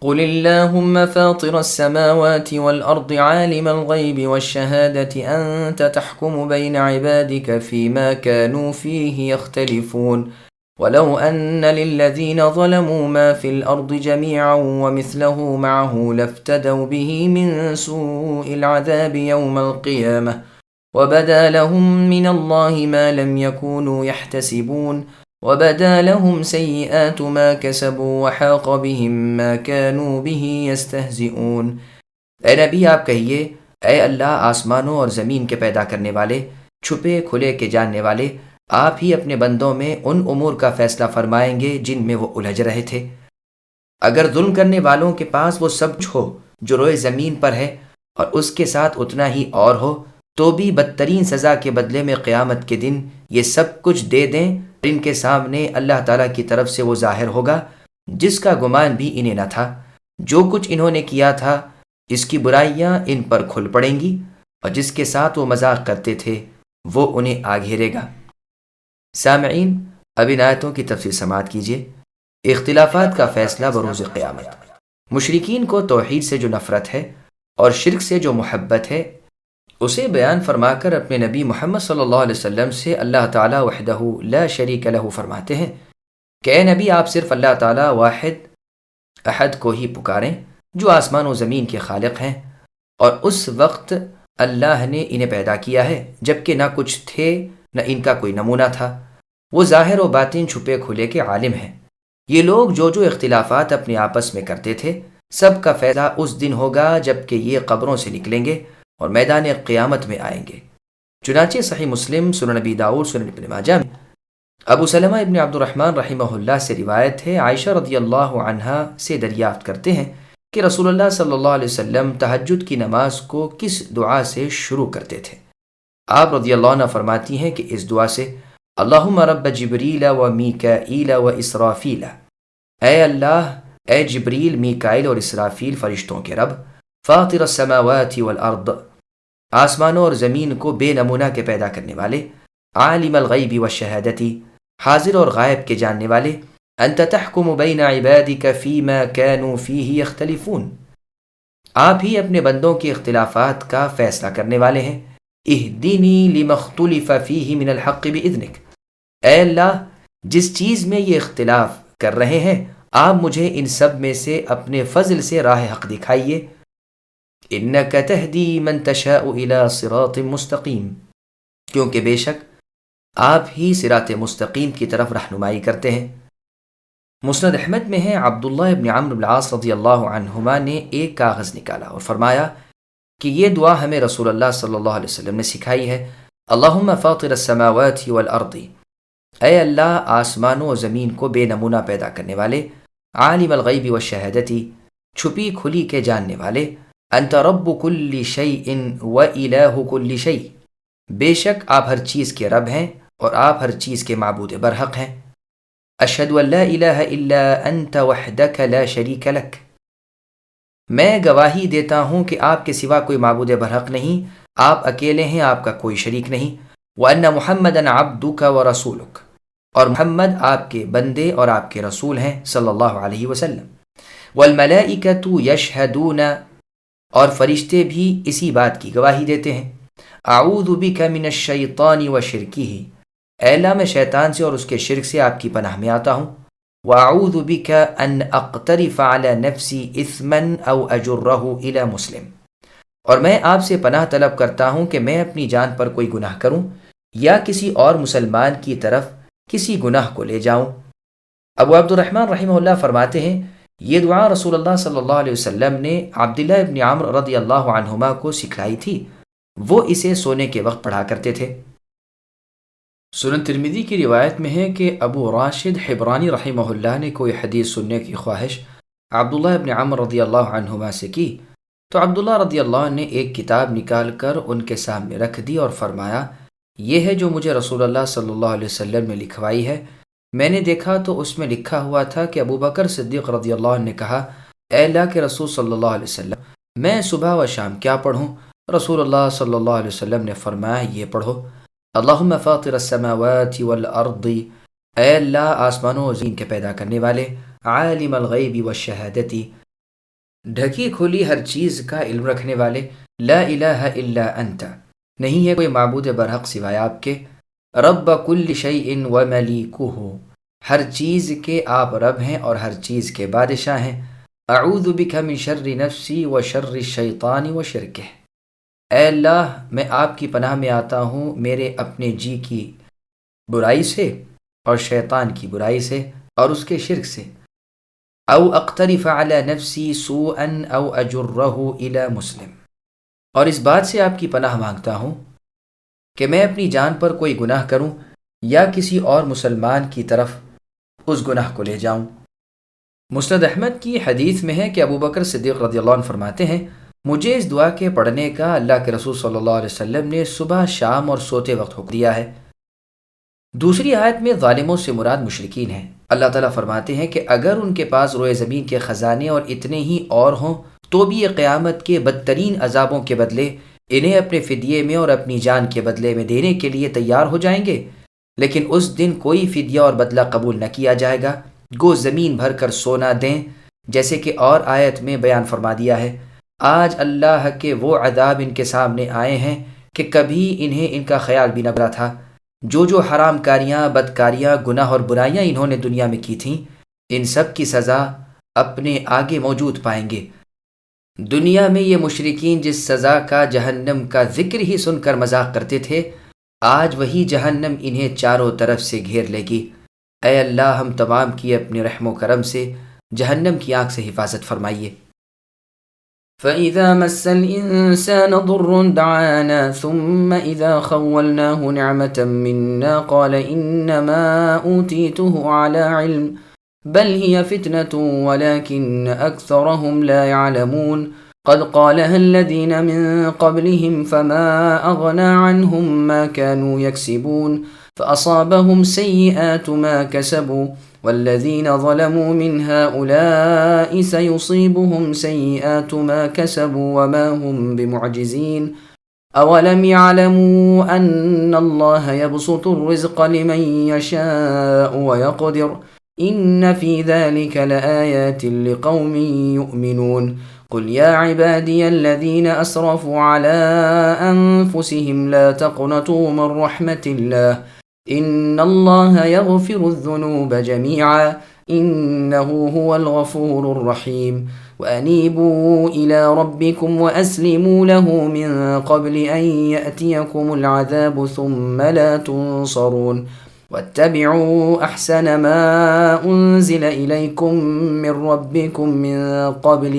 قل اللهم فاطر السماوات والأرض عالم الغيب والشهادة أنت تحكم بين عبادك فيما كانوا فيه يختلفون ولو أن للذين ظلموا ما في الأرض جميعا ومثله معه لافتدوا به من سوء العذاب يوم القيامة وبدا لهم من الله ما لم يكونوا يحتسبون وبدا لهم سيئات ما كسبوا وحاق بهم ما كانوا به يستهزئون۔ اے نبی آپ کہیے، اے اللہ آسمانوں اور زمین کے پیدا کرنے والے، چھپے کھلے کے جاننے والے، آپ ہی اپنے بندوں میں ان امور کا فیصلہ فرمائیں گے جن میں وہ الجھ رہے تھے۔ اگر ظلم کرنے والوں کے پاس وہ سب کچھ ہو جو روئے زمین پر ہے اور اس کے ساتھ اتنا ہی اور ہو، تو بھی بدترین سزا کے بدلے میں قیامت کے دن یہ سب کچھ دے دیں، ان کے سامنے اللہ تعالیٰ کی طرف سے وہ ظاہر ہوگا جس کا گمان بھی انہیں نہ تھا۔ جو کچھ انہوں نے کیا تھا اس کی برائیاں ان پر کھل پڑیں گی، اور جس کے ساتھ وہ مذاق کرتے تھے وہ انہیں آ گھیرے گا۔ سامعین، اب ان آیتوں کی تفسیر سماعت کیجیے۔ اختلافات کا فیصلہ بروز قیامت۔ مشرکین کو توحید سے جو نفرت ہے اور شرک سے جو محبت ہے، اسے بیان فرما کر اپنے نبی محمد صلی اللہ علیہ وسلم سے اللہ تعالیٰ وحدہ لا شریک لہ فرماتے ہیں کہ اے نبی، آپ صرف اللہ تعالیٰ واحد احد کو ہی پکاریں جو آسمان و زمین کے خالق ہیں، اور اس وقت اللہ نے انہیں پیدا کیا ہے جبکہ نہ کچھ تھے نہ ان کا کوئی نمونہ تھا۔ وہ ظاہر و باطن چھپے کھلے کے عالم ہیں۔ یہ لوگ جو اختلافات اپنے آپس میں کرتے تھے، سب کا فیصلہ اس دن ہوگا جبکہ یہ قبروں سے نکلیں گے اور میدان قیامت میں آئیں گے۔ چنانچہ صحیح مسلم، سنن نبی داؤد، سنن ابن ماجہ میں ابو سلمہ ابن عبد الرحمن رحمہ اللہ سے روایت ہے، عائشہ رضی اللہ عنہا سے دریافت کرتے ہیں کہ رسول اللہ صلی اللہ علیہ وسلم تہجد کی نماز کو کس دعا سے شروع کرتے تھے؟ آپ رضی اللہ عنہ فرماتی ہیں کہ اس دعا سے اللہم رب جبریل و میکائیل و اسرافیل، اے اللہ، اے جبریل، میکائیل اور اسرافیل فرشتوں کے رب، فاطر السماوات والارض، آسمانوں اور زمین کو بے نمونہ کے پیدا کرنے والے، عالم الغیب والشہادتی، حاضر اور غائب کے جاننے والے، انت تحکم بین عبادک فیما كانوا فیہ یختلفون، آپ ہی اپنے بندوں کے اختلافات کا فیصلہ کرنے والے ہیں۔ اہدنی لما اختلف فیہ من الحق باذنک، اے اللہ، جس چیز میں یہ اختلاف کر رہے ہیں آپ مجھے ان سب میں سے اپنے فضل سے راہ حق دکھائیے۔ انک تہدی من تشاء الی صراط مستقیم، کیونکہ بے شک آپ ہی صراط مستقیم کی طرف رہنمائی کرتے ہیں۔ مسند احمد میں ہے، عبداللہ ابن عمرو بن العاص رضی اللہ عنہما نے ایک کاغذ نکالا اور فرمایا کہ یہ دعا ہمیں رسول اللہ صلی اللہ علیہ وسلم نے سکھائی ہے، اللہم فاطر السماوات والارض، اے اللہ، آسمانوں و زمین کو بے نمونہ پیدا کرنے والے، عالم الغیب والشہادتی، چھپی کھلی کے جاننے والے، انت رب کل شیء و الہ کل شیء، بے شک آپ ہر چیز کے رب ہیں اور آپ ہر چیز کے معبود برحق ہیں۔ اشہد ان لا الہ الا انت وحدک لا شریک لک، میں گواہی دیتا ہوں کہ آپ کے سوا کوئی معبود برحق نہیں، آپ اکیلے ہیں، آپ کا کوئی شریک نہیں۔ وَأَنَّ مُحَمَّدًا عَبْدُكَ وَرَسُولُكَ، اور محمد آپ کے بندے اور آپ کے رسول ہیں صلی اللہ علیہ وسلم۔ وَالْمَلَائِكَةُ يَشْهَدُونَ، اور فرشتے بھی اسی بات کی گواہی دیتے ہیں۔ اعوذ بک من الشیطان وشرکہ، اے اللہ، میں شیطان سے اور اس کے شرک سے آپ کی پناہ میں آتا ہوں۔ واعوذ بک ان اقترف علی نفسی اثما او اجرہ الی مسلم، اور میں آپ سے پناہ طلب کرتا ہوں کہ میں اپنی جان پر کوئی گناہ کروں یا کسی اور مسلمان کی طرف کسی گناہ کو لے جاؤں۔ ابو عبد الرحمن رحمہ اللہ فرماتے ہیں، یہ دعا رسول اللہ صلی اللہ علیہ وسلم نے عبداللہ ابن عمرو رضی اللہ عنہما کو سکھلائی تھی، وہ اسے سونے کے وقت پڑھا کرتے تھے۔ سنن ترمذی کی روایت میں ہے کہ ابو راشد حبرانی رحمہ اللہ نے کوئی حدیث سننے کی خواہش عبداللہ ابن عمرو رضی اللہ عنہما سے کی، تو عبداللہ رضی اللہ عنہ نے ایک کتاب نکال کر ان کے سامنے رکھ دی اور فرمایا، یہ ہے جو مجھے رسول اللہ صلی اللہ علیہ وسلم نے لکھوائی ہے۔ میں نے دیکھا تو اس میں لکھا ہوا تھا کہ ابو بکر صدیق رضی اللہ عنہ نے کہا، اے اللہ کے رسول صلی اللہ علیہ وسلم، میں صبح و شام کیا پڑھوں؟ رسول اللہ صلی اللہ علیہ وسلم نے فرمایا، یہ پڑھو، اللہم فاطر السماوات والارض، اے اللہ، آسمانوں و زمین کے پیدا کرنے والے، عالم الغیب والشہادتی، ڈھکی کھلی ہر چیز کا علم رکھنے والے، لا الہ الا انت، نہیں ہے کوئی معبود برحق سوائے آپ کے، رب کل شیء و ملیکہ، ہر چیز کے آپ رب ہیں اور ہر چیز کے بادشاہ ہیں، اعوذ بک من شر نفسی و شر الشیطان و شرکہ، اے اللہ میں آپ کی پناہ میں آتا ہوں میرے اپنے جی کی برائی سے اور شیطان کی برائی سے اور اس کے شرک سے، او اقترف علی نفسی سوءا او اجرہ الی مسلم، اور اس بات سے آپ کی پناہ مانگتا ہوں کہ میں اپنی جان پر کوئی گناہ کروں یا کسی اور مسلمان کی طرف اس گناہ کو لے جاؤں۔ مسند احمد کی حدیث میں ہے کہ ابو بکر صدیق رضی اللہ عنہ فرماتے ہیں، مجھے اس دعا کے پڑھنے کا اللہ کے رسول صلی اللہ علیہ وسلم نے صبح، شام اور سوتے وقت حکم دیا ہے۔ دوسری آیت میں ظالموں سے مراد مشرکین ہیں۔ اللہ تعالیٰ فرماتے ہیں کہ اگر ان کے پاس روئے زمین کے خزانے اور اتنے ہی اور ہوں تو بھی یہ قیامت کے بدترین عذابوں کے بدلے انہیں اپنے فدیے میں اور اپنی جان کے بدلے میں دینے کے لیے تیار ہو جائیں گے، لیکن اس دن کوئی فدیہ اور بدلہ قبول نہ کیا جائے گا، گو زمین بھر کر سونا دیں، جیسے کہ اور آیت میں بیان فرما دیا ہے، آج اللہ کے وہ عذاب ان کے سامنے آئے ہیں کہ کبھی انہیں ان کا خیال بھی نہ برا تھا۔ جو حرام کاریاں، بدکاریاں، گناہ اور برائیاں انہوں نے دنیا میں کی تھیں، ان سب کی سزا اپنے آگے موجود پائیں گے۔ دنیا میں یہ مشرکین جس سزا کا، جہنم کا ذکر ہی سن کر مذاق کرتے تھے، آج وہی جہنم انہیں چاروں طرف سے گھیر لے گی۔ اے اللہ ہم تمام کی اپنے رحم و کرم سے جہنم کی آنکھ سے حفاظت فرمائیے۔ فَإِذَا مَسَّ الْإِنسَانَ ضُرٌّ دَعَانَا ثُمَّ إِذَا خَوَّلْنَاهُ نِعْمَةً مِنَّا قَالَ إِنَّمَا أُوتِيتُهُ عَلَى عِلْمٍ بَلْ هِيَ فِتْنَةٌ وَلَكِنَّ أَكْثَرَهُمْ لَا يَعْلَمُونَ قَدْ قَالَهَا الَّذِينَ مِن قَبْلِهِمْ فَمَا أَغْنَى عَنْهُمْ مَا كَانُوا يَكْسِبُونَ فَأَصَابَهُمْ سَيِّئَاتُ مَا كَسَبُوا والذين ظلموا من هؤلاء سيصيبهم سيئات ما كسبوا وما هم بمعجزين أولم يعلموا أن الله يبسط الرزق لمن يشاء ويقدر إن في ذلك لآيات لقوم يؤمنون قل يا عبادي الذين أسرفوا على أنفسهم لا تقنطوا من رحمة الله ان اللہ یغفر الذنوب جميعا انه هو الغفور الرحیم وانیبوا الى ربکم واسلموا له من قبل ان یأتیکم العذاب ثم لا تنصرون واتبعوا احسن ما انزل الیکم من ربکم من قبل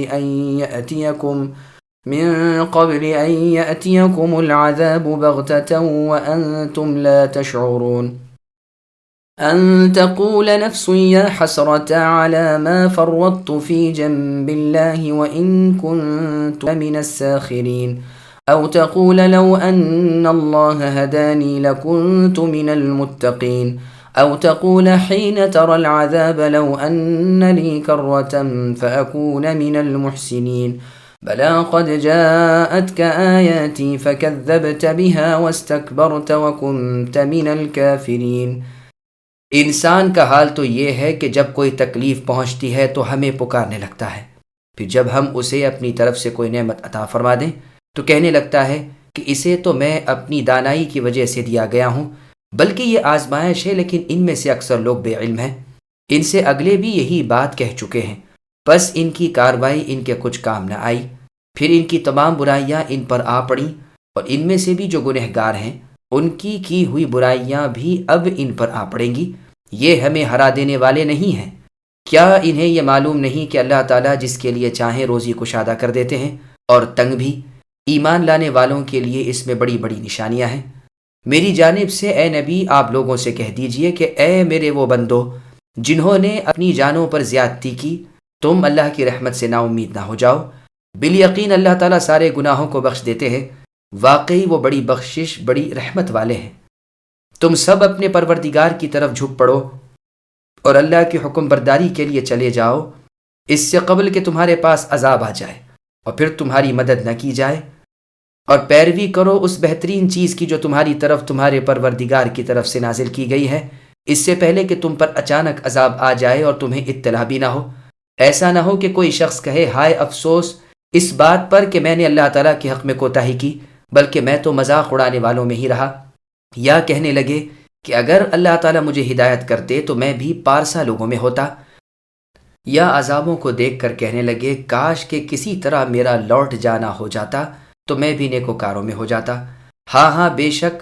أن يأتيكم العذاب بغتة وأنتم لا تشعرون أن تقول نفس يا حسرة على ما فرطت في جنب الله وإن كنت من الساخرين أو تقول لو أن الله هداني لكنت من المتقين أو تقول حين ترى العذاب لو أن لي كرة فأكون من المحسنين بلى قد جاءتك آياتي فكذبت بها واستكبرت وكنت من الكافرين۔ انسان کا حال تو یہ ہے کہ جب کوئی تکلیف پہنچتی ہے تو ہمیں پکارنے لگتا ہے، پھر جب ہم اسے اپنی طرف سے کوئی نعمت عطا فرما دیں تو کہنے لگتا ہے کہ اسے تو میں اپنی دانائی کی وجہ سے دیا گیا ہوں، بلکہ یہ آزمائش ہے، لیکن ان میں سے اکثر لوگ بے علم ہیں۔ ان سے اگلے بھی یہی بات کہہ چکے ہیں، بس ان کی کاروائی ان کے کچھ کام نہ آئی، پھر ان کی تمام برائیاں ان پر آ پڑیں، اور ان میں سے بھی جو گنہگار ہیں ان کی ہوئی برائیاں بھی اب ان پر آ پڑیں گی۔ یہ ہمیں ہرا دینے والے نہیں ہیں، کیا انہیں یہ معلوم نہیں کہ اللہ تعالیٰ جس کے لیے چاہیں روزی کشادہ کر دیتے ہیں اور تنگ بھی؟ ایمان لانے والوں کے لیے اس میں بڑی بڑی نشانیاں ہیں۔ میری جانب سے اے نبی آپ لوگوں سے کہہ دیجئے کہ اے میرے وہ بندو جنہوں نے اپنی جانوں پر زیادتی کی، تم اللہ کی رحمت سے نا امید نہ ہو جاؤ، بالیقین اللہ تعالیٰ سارے گناہوں کو بخش دیتے ہیں، واقعی وہ بڑی بخشش، بڑی رحمت والے ہیں۔ تم سب اپنے پروردگار کی طرف جھک پڑو اور اللہ کی حکم برداری کے لیے چلے جاؤ، اس سے قبل کہ تمہارے پاس عذاب آ جائے اور پھر تمہاری مدد نہ کی جائے، اور پیروی کرو اس بہترین چیز کی جو تمہاری طرف تمہارے پروردگار کی طرف سے نازل کی گئی ہے، اس سے پہلے کہ تم پر اچانک عذاب آ جائے اور تمہیں اطلاع بھی نہ ہو۔ ایسا نہ ہو کہ کوئی شخص کہے ہائے افسوس اس بات پر کہ میں نے اللہ تعالیٰ کے حق میں کوتاہی کی، بلکہ میں تو مذاق اڑانے والوں میں ہی رہا، یا کہنے لگے کہ اگر اللہ تعالیٰ مجھے ہدایت کرتے تو میں بھی پارسا لوگوں میں ہوتا، یا عذابوں کو دیکھ کر کہنے لگے کاش کہ کسی طرح میرا لوٹ جانا ہو جاتا تو میں بھی نیکوکاروں میں ہو جاتا۔ ہاں ہاں بے شک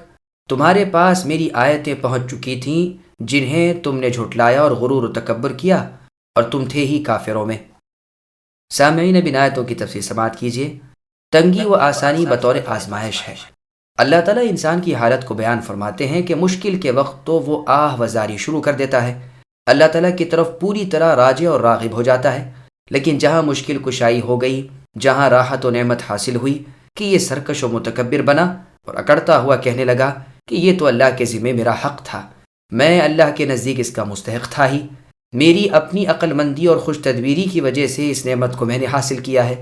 تمہارے پاس میری آیتیں پہنچ چکی تھیں جنہیں تم نے جھٹلایا اور غرور و تکبر کیا، اور تم تھے ہی کافروں میں۔ سامعین اب ان آیتوں کی تفسیر سماعت کیجیے۔ تنگی و آسانی بطور آزمائش ہے۔ اللہ تعالیٰ انسان کی حالت کو بیان فرماتے ہیں کہ مشکل کے وقت تو وہ آہ وزاری شروع کر دیتا ہے، اللہ تعالیٰ کی طرف پوری طرح راجع اور راغب ہو جاتا ہے، لیکن جہاں مشکل کشائی ہو گئی، جہاں راحت و نعمت حاصل ہوئی کہ یہ سرکش و متکبر بنا اور اکڑتا ہوا کہنے لگا کہ یہ تو اللہ کے ذمہ میرا حق تھا، میں اللہ کے نزدیک اس کا مستحق تھا ہی، میری اپنی عقل مندی اور خوش تدبیری کی وجہ سے اس نعمت کو میں نے حاصل کیا ہے۔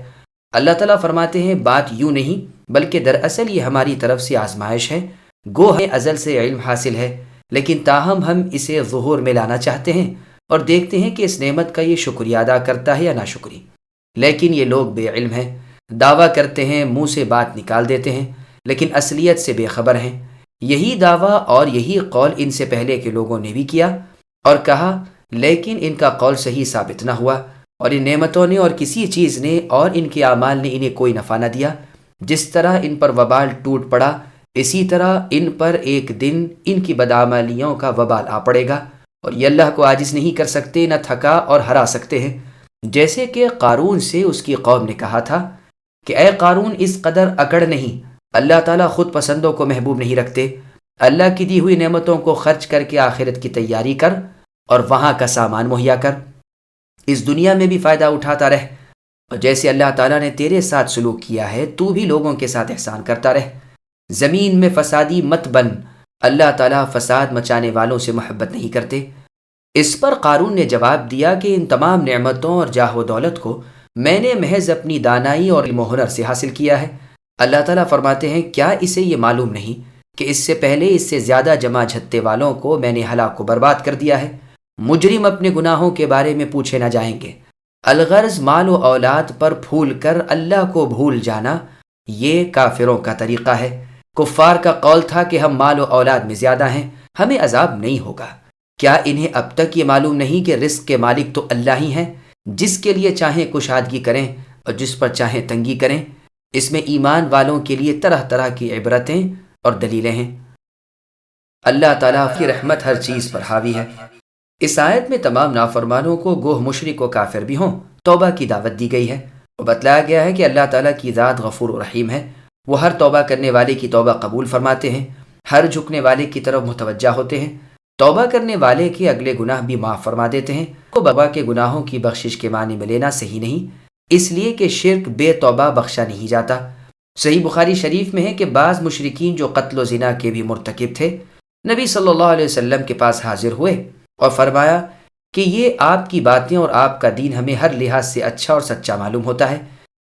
اللہ تعالیٰ فرماتے ہیں بات یوں نہیں بلکہ دراصل یہ ہماری طرف سے آزمائش ہے، گو ہمیں ازل سے علم حاصل ہے، لیکن تاہم ہم اسے ظہور میں لانا چاہتے ہیں اور دیکھتے ہیں کہ اس نعمت کا یہ شکریہ ادا کرتا ہے یا ناشکری، لیکن یہ لوگ بے علم ہیں، دعویٰ کرتے ہیں، منہ سے بات نکال دیتے ہیں، لیکن اصلیت سے بے خبر ہیں۔ یہی دعویٰ اور یہی قول ان سے پہلے کے لوگوں نے بھی کیا اور کہا، لیکن ان کا قول صحیح ثابت نہ ہوا، اور ان نعمتوں نے اور کسی چیز نے اور ان کے اعمال نے انہیں کوئی نفع نہ دیا۔ جس طرح ان پر وبال ٹوٹ پڑا اسی طرح ان پر ایک دن ان کی بدعمالیوں کا وبال آ پڑے گا، اور یہ اللہ کو عاجز نہیں کر سکتے، نہ تھکا اور ہرا سکتے ہیں۔ جیسے کہ قارون سے اس کی قوم نے کہا تھا کہ اے قارون اس قدر اکڑ نہیں، اللہ تعالیٰ خود پسندوں کو محبوب نہیں رکھتے، اللہ کی دی ہوئی نعمتوں کو خرچ کر کے آخرت کی تیاری کر اور وہاں کا سامان مہیا کر، اس دنیا میں بھی فائدہ اٹھاتا رہ، اور جیسے اللہ تعالیٰ نے تیرے ساتھ سلوک کیا ہے تو بھی لوگوں کے ساتھ احسان کرتا رہ، زمین میں فسادی مت بن، اللہ تعالیٰ فساد مچانے والوں سے محبت نہیں کرتے۔ اس پر قارون نے جواب دیا کہ ان تمام نعمتوں اور جاہ و دولت کو میں نے محض اپنی دانائی اور علم و ہنر سے حاصل کیا ہے۔ اللہ تعالیٰ فرماتے ہیں کیا اسے یہ معلوم نہیں کہ اس سے پہلے اس سے زیادہ جمع جھتے والوں کو میں نے ہلاک و برباد کر دیا ہے۔ مجرم اپنے گناہوں کے بارے میں پوچھے نہ جائیں گے، الغرض مال و اولاد پر پھول کر اللہ کو بھول جانا یہ کافروں کا طریقہ ہے۔ کفار کا قول تھا کہ ہم مال و اولاد میں زیادہ ہیں، ہمیں عذاب نہیں ہوگا۔ کیا انہیں اب تک یہ معلوم نہیں کہ رزق کے مالک تو اللہ ہی ہیں، جس کے لیے چاہیں کشادگی کریں اور جس پر چاہیں تنگی کریں؟ اس میں ایمان والوں کے لیے طرح طرح کی عبرتیں اور دلیلیں ہیں۔ اللہ تعالیٰ کی رحمت ہر چیز پر حاوی ہے۔ اس آیت میں تمام نافرمانوں کو گوہ مشرک و کافر بھی ہوں توبہ کی دعوت دی گئی ہے، اور بتلایا گیا ہے کہ اللہ تعالیٰ کی ذات غفور و رحیم ہے، وہ ہر توبہ کرنے والے کی توبہ قبول فرماتے ہیں، ہر جھکنے والے کی طرف متوجہ ہوتے ہیں، توبہ کرنے والے کے اگلے گناہ بھی معاف فرما دیتے ہیں۔ کو بابا کے گناہوں کی بخشش کے معنی میں لینا صحیح نہیں، اس لیے کہ شرک بے توبہ بخشا نہیں جاتا۔ صحیح بخاری شریف میں ہے کہ بعض مشرکین جو قتل و زنا کے بھی مرتکب تھے نبی صلی اللہ علیہ وسلم کے پاس حاضر ہوئے اور فرمایا کہ یہ آپ کی باتیں اور آپ کا دین ہمیں ہر لحاظ سے اچھا اور سچا معلوم ہوتا ہے،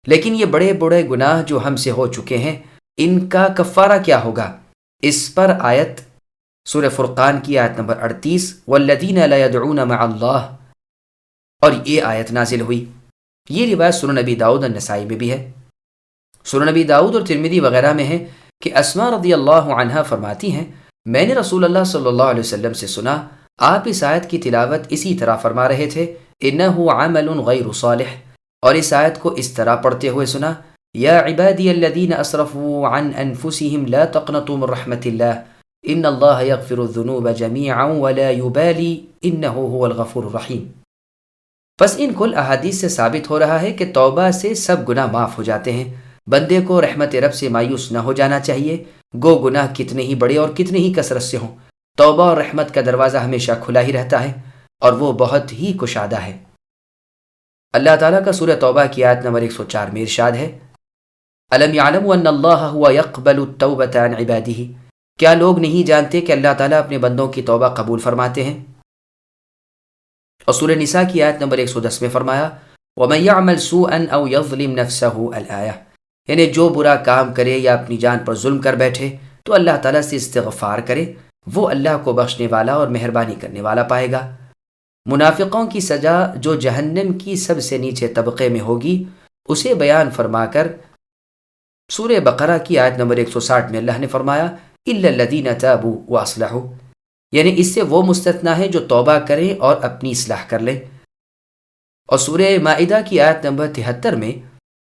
لیکن یہ بڑے بڑے گناہ جو ہم سے ہو چکے ہیں ان کا کفارہ کیا ہوگا؟ اس پر آیت سورہ فرقان کی آیت نمبر 38 والذین لا يدعون مع اللہ، اور یہ آیت نازل ہوئی۔ یہ روایت سنن نبی داؤد اور نسائی میں بھی ہے۔ سنن نبی داؤد اور ترمذی وغیرہ میں ہے کہ اسماء رضی اللہ عنہا فرماتی ہیں میں نے رسول اللہ صلی اللہ علیہ وسلم سے سنا آپ اس آیت کی تلاوت اسی طرح فرما رہے تھے انہ عمل غیر صالح، اور اس آیت کو اس طرح پڑھتے ہوئے سنا یا عبادی الذین اسرفوا عن انفسهم لا تقنطوا من رحمت اللہ ان اللہ یغفر الذنوب جميعا ولا يبالی انہ هو الغفور الرحیم۔ پس ان کل احادیث سے ثابت ہو رہا ہے کہ توبہ سے سب گناہ معاف ہو جاتے ہیں، بندے کو رحمت رب سے مایوس نہ ہو جانا چاہیے، گو گناہ کتنے ہی بڑے اور کتنے ہی کثرت سے ہوں، توبہ اور رحمت کا دروازہ ہمیشہ کھلا ہی رہتا ہے اور وہ بہت ہی کشادہ ہے۔ اللہ تعالیٰ کا سورہ توبہ کی آیت نمبر 104 میں ارشاد ہے الم یعلموا ان اللہ هو يقبل التوبة عن عباده، کیا لوگ نہیں جانتے کہ اللہ تعالیٰ اپنے بندوں کی توبہ قبول فرماتے ہیں؟ اور سورہ نساء کی آیت نمبر 110 میں فرمایا وَمَن يَعْمَلْ سُوءًا أَوْ يَظْلِمْ نَفْسَهُ الآیہ، یعنی جو برا کام کرے یا اپنی جان پر ظلم کر بیٹھے تو اللہ تعالیٰ سے استغفار کرے، وہ اللہ کو بخشنے والا اور مہربانی کرنے والا پائے گا۔ منافقوں کی سزا جو جہنم کی سب سے نیچے طبقے میں ہوگی اسے بیان فرما کر سورہ بقرہ کی آیت نمبر 160 میں اللہ نے فرمایا الا الذین تابوا واصلحوا، یعنی اس سے وہ مستثنا ہے جو توبہ کریں اور اپنی اصلاح کر لیں۔ اور سورہ مائدہ کی آیت نمبر 73 میں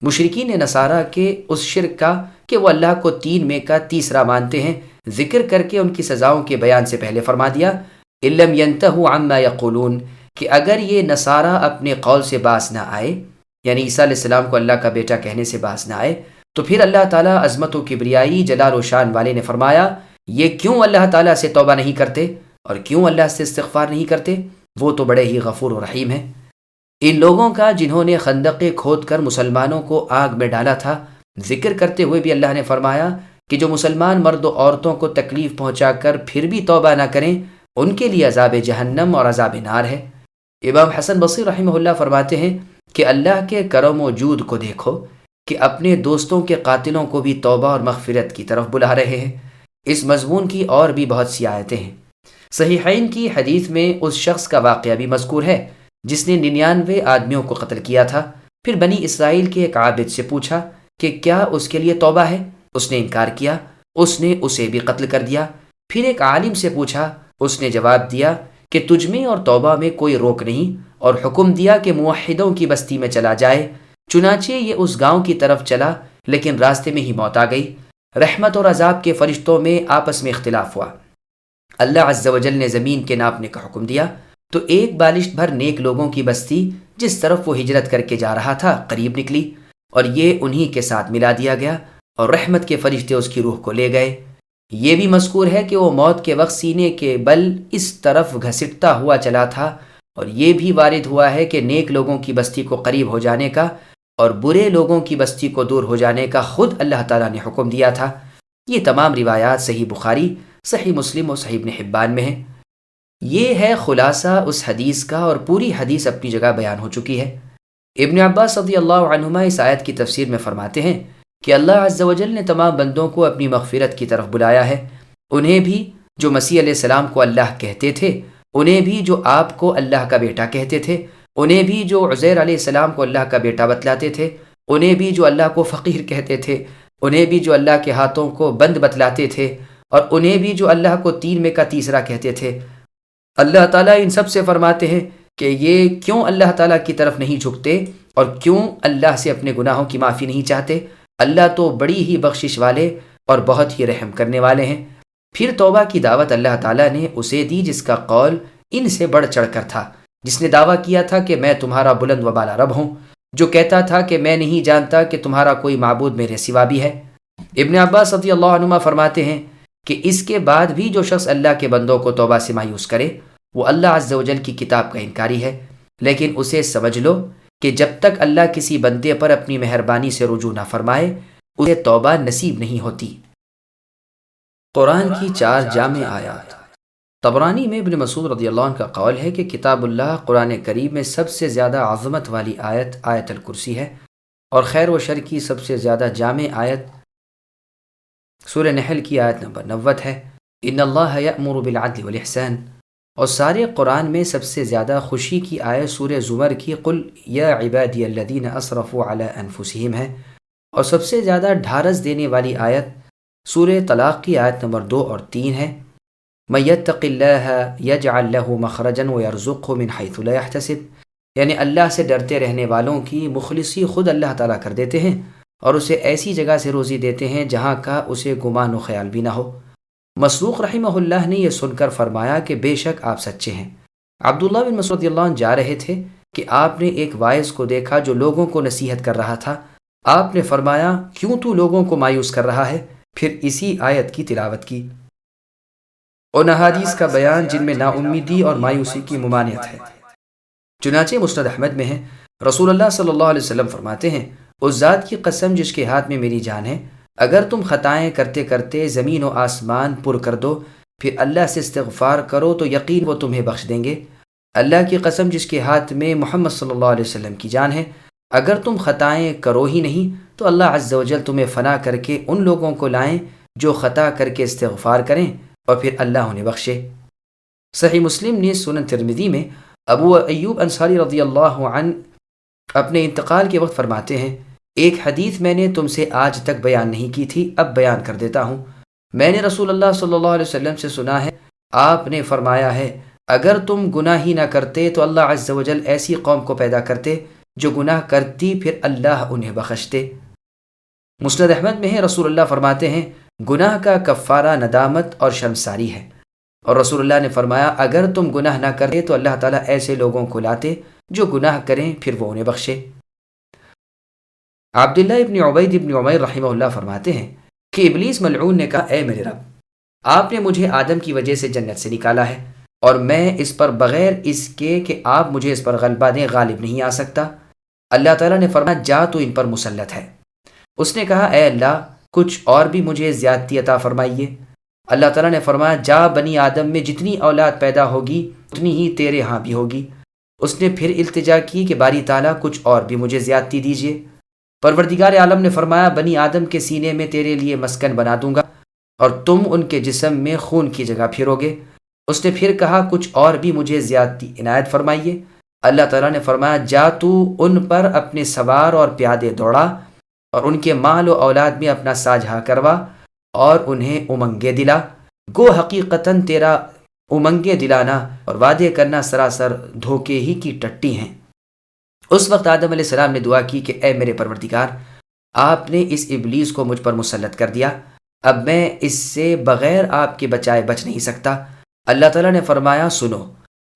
مشرکین نصارہ کے اس شرک کا کہ وہ اللہ کو تین میں کا تیسرا مانتے ہیں ذکر کر کے ان کی سزاؤں کے بیان سے پہلے فرما دیا اِن لَمْ يَنْتَهُوا عَمَّا يَقُولُونَ، کہ اگر یہ نصارہ اپنے قول سے باز نہ آئے، یعنی عیسیٰ علیہ السلام کو اللہ کا بیٹا کہنے سے باز نہ آئے، تو پھر اللہ تعالیٰ عظمت و کبریائی جلال و شان والے نے فرمایا یہ کیوں اللہ تعالیٰ سے توبہ نہیں کرتے اور کیوں اللہ سے استغفار نہیں کرتے، وہ تو بڑے ہی غفور و رحیم ہیں۔ ان لوگوں کا جنہوں نے خندقیں کھود کر مسلمانوں کو آگ میں ڈالا تھا، ذکر کرتے ہوئے بھی اللہ نے فرمایا کہ جو مسلمان مرد و عورتوں کو تکلیف پہنچا کر پھر بھی توبہ نہ کریں ان کے لیے عذاب جہنم اور عذاب نار ہے۔ امام حسن بصری رحمہ اللہ فرماتے ہیں کہ اللہ کے کرم و جود کو دیکھو کہ اپنے دوستوں کے قاتلوں کو بھی توبہ اور مغفرت کی طرف بلا رہے ہیں۔ اس مضمون کی اور بھی بہت سی آیتیں ہیں۔ صحیحین کی حدیث میں اس شخص کا واقعہ بھی مذکور ہے جس نے 99 آدمیوں کو قتل کیا تھا، پھر بنی اسرائیل کے ایک عابد سے پوچھا کہ کیا اس کے لیے توبہ ہے، اس نے انکار کیا، اس نے اسے بھی قتل کر دیا۔ پھر ایک عالم سے پوچھا، اس نے جواب دیا کہ تجھ میں اور توبہ میں کوئی روک نہیں، اور حکم دیا کہ موحدوں کی بستی میں چلا جائے۔ چنانچہ یہ اس گاؤں کی طرف چلا، لیکن راستے میں ہی موت آ گئی۔ رحمت اور عذاب کے فرشتوں میں آپس میں اختلاف ہوا۔ اللہ عز و جل نے زمین کے ناپنے کا حکم دیا تو ایک بالشت بھر نیک لوگوں کی بستی جس طرف وہ ہجرت کر کے جا رہا تھا قریب نکلی، اور یہ انہی کے ساتھ ملا دیا گیا، اور رحمت کے فرشتے اس کی روح کو لے گئے۔ یہ بھی مذکور ہے کہ وہ موت کے وقت سینے کے بل اس طرف گھسٹتا ہوا چلا تھا، اور یہ بھی وارد ہوا ہے کہ نیک لوگوں کی بستی کو قریب ہو جانے کا اور برے لوگوں کی بستی کو دور ہو جانے کا خود اللہ تعالیٰ نے حکم دیا تھا۔ یہ تمام روایات صحیح بخاری، صحیح مسلم اور صحیح ابن حبان میں ہیں۔ یہ ہے خلاصہ اس حدیث کا، اور پوری حدیث اپنی جگہ بیان ہو چکی ہے۔ ابن عباس رضی اللہ عنہما اس آیت کی تفسیر میں فرماتے ہیں کہ اللہ عز و جل نے تمام بندوں کو اپنی مغفرت کی طرف بلایا ہے، انہیں بھی جو مسیح علیہ السلام کو اللہ کہتے تھے، انہیں بھی جو آپ کو اللہ کا بیٹا کہتے تھے، انہیں بھی جو عزیر علیہ السلام کو اللہ کا بیٹا بتلاتے تھے، انہیں بھی جو اللہ کو فقیر کہتے تھے، انہیں بھی جو اللہ کے ہاتھوں کو بند بتلاتے تھے، اور انہیں بھی جو اللہ کو تین میں کا تیسرا کہتے تھے۔ اللہ تعالیٰ ان سب سے فرماتے ہیں کہ یہ کیوں اللہ تعالیٰ کی طرف نہیں جھکتے اور کیوں اللہ سے اپنے گناہوں کی معافی نہیں چاہتے۔ اللہ تو بڑی ہی بخشش والے اور بہت ہی رحم کرنے والے ہیں۔ پھر توبہ کی دعوت اللہ تعالیٰ نے اسے دی جس کا قول ان سے بڑھ چڑھ کر تھا، جس نے دعویٰ کیا تھا کہ میں تمہارا بلند و بالا رب ہوں، جو کہتا تھا کہ میں نہیں جانتا کہ تمہارا کوئی معبود میرے سوا بھی ہے۔ ابن عباس رضی اللہ عنہما فرماتے ہیں کہ اس کے بعد بھی جو شخص اللہ کے بندوں کو توبہ سے مایوس کرے وہ اللہ عز و جل کی کتاب کا انکاری ہے، لیکن اسے سمجھ لو کہ جب تک اللہ کسی بندے پر اپنی مہربانی سے رجوع نہ فرمائے اسے توبہ نصیب نہیں ہوتی۔ قرآن کی 4 جامع آیات۔ طبرانی میں ابن مسعود رضی اللہ عنہ کا قول ہے کہ کتاب اللہ قرآن کریم میں سب سے زیادہ عظمت والی آیت آیت الکرسی ہے، اور خیر و شر کی سب سے زیادہ جامع آیت سورہ نحل کی آیت نمبر 90 ہے، ان اللہ یأمر بالعدل والاحسان، اور سارے قرآن میں سب سے زیادہ خوشی کی آیت سورہ زمر کی قل یا عبادی الذین اسرفوا علی انفسہم ہے، اور سب سے زیادہ ڈھارس دینے والی آیت سورہ طلاق کی آیت نمبر 2 اور 3 ہے، من یتق اللہ یجعل لہ مخرجا ویرزقہ من حیث لا یحتسب، یعنی اللہ سے ڈرتے رہنے والوں کی مخلصی خود اللہ تعالیٰ کر دیتے ہیں اور اسے ایسی جگہ سے روزی دیتے ہیں جہاں کا اسے گمان و خیال بھی نہ ہو۔ مسروق رحمہ اللہ نے یہ سن کر فرمایا کہ بے شک آپ سچے ہیں۔ عبداللہ بن مسعود رضی اللہ عنہ جا رہے تھے کہ آپ نے ایک واعظ کو دیکھا جو لوگوں کو نصیحت کر رہا تھا۔ آپ نے فرمایا کیوں تو لوگوں کو مایوس کر رہا ہے؟ پھر اسی آیت کی تلاوت کی۔ ان احادیث کا بیان جن میں نا امیدی اور مایوسی کی ممانعت ہے۔ چنانچہ مسند احمد میں ہے، رسول اللہ صلی اللہ علیہ وسلم فرماتے ہیں اس ذات کی قسم جس کے ہاتھ میں میری جان ہے، اگر تم خطائیں کرتے کرتے زمین و آسمان پر کر دو پھر اللہ سے استغفار کرو تو یقین وہ تمہیں بخش دیں گے۔ اللہ کی قسم جس کے ہاتھ میں محمد صلی اللہ علیہ وسلم کی جان ہے، اگر تم خطائیں کرو ہی نہیں تو اللہ عز و جل تمہیں فنا کر کے ان لوگوں کو لائیں جو خطا کر کے استغفار کریں اور پھر اللہ انہیں بخشے۔ صحیح مسلم نے سنن ترمذی میں ابو ایوب انصاری رضی اللہ عنہ اپنے انتقال کے وقت فرماتے ہیں، ایک حدیث میں نے تم سے آج تک بیان نہیں کی تھی، اب بیان کر دیتا ہوں۔ میں نے رسول اللہ صلی اللہ علیہ وسلم سے سنا ہے، آپ نے فرمایا ہے، اگر تم گناہ ہی نہ کرتے تو اللہ عز و جل ایسی قوم کو پیدا کرتے جو گناہ کرتی، پھر اللہ انہیں بخشتے۔ مسند احمد میں ہے، رسول اللہ فرماتے ہیں، گناہ کا کفارہ ندامت اور شرمساری ہے، اور رسول اللہ نے فرمایا اگر تم گناہ نہ کرتے تو اللہ تعالیٰ ایسے لوگوں کو لاتے جو گناہ کریں پھر وہ انہیں بخشے۔ عبداللہ ابن عبید ابن عمیر رحمہ اللہ فرماتے ہیں کہ ابلیس ملعون نے کہا، اے میرے رب، آپ نے مجھے آدم کی وجہ سے جنت سے نکالا ہے، اور میں اس پر بغیر اس کے کہ آپ مجھے اس پر غلبہ دیں غالب نہیں آ سکتا۔ اللہ تعالیٰ نے فرمایا، جا تو ان پر مسلط ہے۔ اس نے کہا، اے اللہ، کچھ اور بھی مجھے زیادتی عطا فرمائیے۔ اللہ تعالیٰ نے فرمایا، جا، بنی آدم میں جتنی اولاد پیدا ہوگی اتنی ہی تیرے ہاں بھی ہوگی۔ اس نے پھر التجا کی کہ باری تعالیٰ کچھ اور بھی مجھے زیادتی دیجیے۔ پروردگار عالم نے فرمایا، بنی آدم کے سینے میں تیرے لیے مسکن بنا دوں گا، اور تم ان کے جسم میں خون کی جگہ پھرو گے۔ اس نے پھر کہا، کچھ اور بھی مجھے زیادتی عنایت فرمائیے۔ اللہ تعالیٰ نے فرمایا، جا تو ان پر اپنے سوار اور پیادے دوڑا، اور ان کے مال و اولاد میں اپنا ساجھا کروا، اور انہیں امنگیں دلا۔ گو حقیقتاً تیرا امنگیں دلانا اور وعدے کرنا سراسر دھوکے ہی کی ٹٹی ہیں۔ اس وقت آدم علیہ السلام نے دعا کی کہ اے میرے پروردگار، آپ نے اس ابلیس کو مجھ پر مسلط کر دیا، اب میں اس سے بغیر آپ کے بچائے بچ نہیں سکتا۔ اللہ تعالیٰ نے فرمایا، سنو،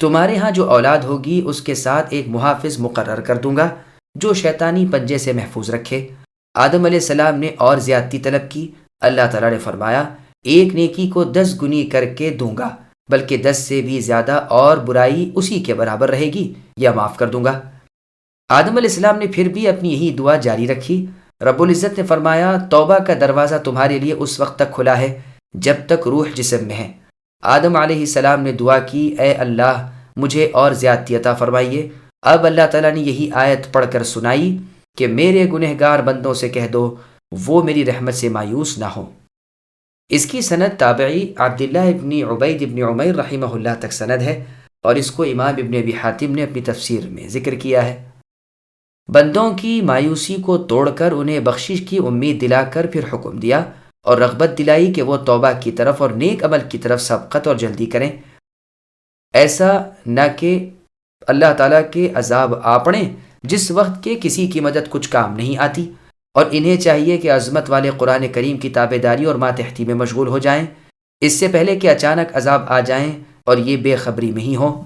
تمہارے ہاں جو اولاد ہوگی اس کے ساتھ ایک محافظ مقرر کر دوں گا جو شیطانی پنجے سے محفوظ رکھے۔ آدم علیہ السلام نے اور زیادتی طلب کی۔ اللہ تعالیٰ نے فرمایا، ایک نیکی کو 10 گنی کر کے دوں گا، بلکہ 10 سے بھی زیادہ، اور برائی اسی کے برابر رہے گی یا معاف کر دوں گا۔ آدم علیہ السلام نے پھر بھی اپنی یہی دعا جاری رکھی۔ رب العزت نے فرمایا، توبہ کا دروازہ تمہارے لیے اس وقت تک کھلا ہے جب تک روح جسم میں ہے۔ آدم علیہ السلام نے دعا کی، اے اللہ، مجھے اور زیادتی عطا فرمائیے۔ اب اللہ تعالیٰ نے یہی آیت پڑھ کر سنائی کہ میرے گنہگار بندوں سے کہہ دو وہ میری رحمت سے مایوس نہ ہوں۔ اس کی سند تابعی عبداللہ ابن عبید ابن عمیر رحمہ اللہ تک سند ہے، اور اس کو امام ابن ابی حاتم نے اپنی تفسیر میں ذکر کیا ہے۔ بندوں کی مایوسی کو توڑ کر انہیں بخشش کی امید دلا کر پھر حکم دیا اور رغبت دلائی کہ وہ توبہ کی طرف اور نیک عمل کی طرف سبقت اور جلدی کریں، ایسا نہ کہ اللہ تعالیٰ کے عذاب آ پڑیں جس وقت کے کسی کی مدد کچھ کام نہیں آتی، اور انہیں چاہیے کہ عظمت والے قرآن کریم کی تابع داری اور ماتحتی میں مشغول ہو جائیں، اس سے پہلے کہ اچانک عذاب آ جائیں اور یہ بے خبری میں ہی ہوں۔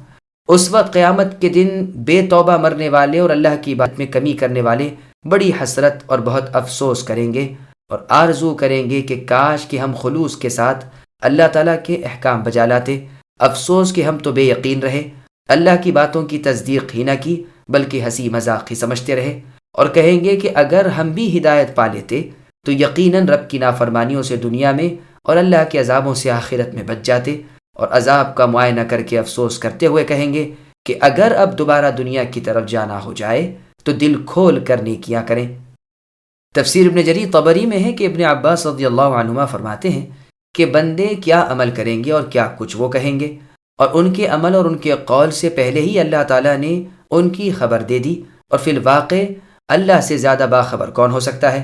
اس وقت قیامت کے دن بے توبہ مرنے والے اور اللہ کی بات میں کمی کرنے والے بڑی حسرت اور بہت افسوس کریں گے، اور آرزو کریں گے کہ کاش کہ ہم خلوص کے ساتھ اللہ تعالیٰ کے احکام بجا لاتے۔ افسوس کہ ہم تو بے یقین رہے، اللہ کی باتوں کی تصدیق ہی نہ کی بلکہ ہنسی مذاق ہی سمجھتے رہے، اور کہیں گے کہ اگر ہم بھی ہدایت پا لیتے تو یقیناً رب کی نافرمانیوں سے دنیا میں اور اللہ کے عذابوں سے آخرت میں بچ جاتے، اور عذاب کا معائنہ کر کے افسوس کرتے ہوئے کہیں گے کہ اگر اب دوبارہ دنیا کی طرف جانا ہو جائے تو دل کھول کر نیکیاں کریں۔ تفسیر ابن جریر طبری میں ہے کہ ابن عباس رضی اللہ عنہما فرماتے ہیں کہ بندے کیا عمل کریں گے اور کیا کچھ وہ کہیں گے، اور ان کے عمل اور ان کے قول سے پہلے ہی اللہ تعالیٰ نے ان کی خبر دے دی، اور فی الواقع اللہ سے زیادہ باخبر کون ہو سکتا ہے؟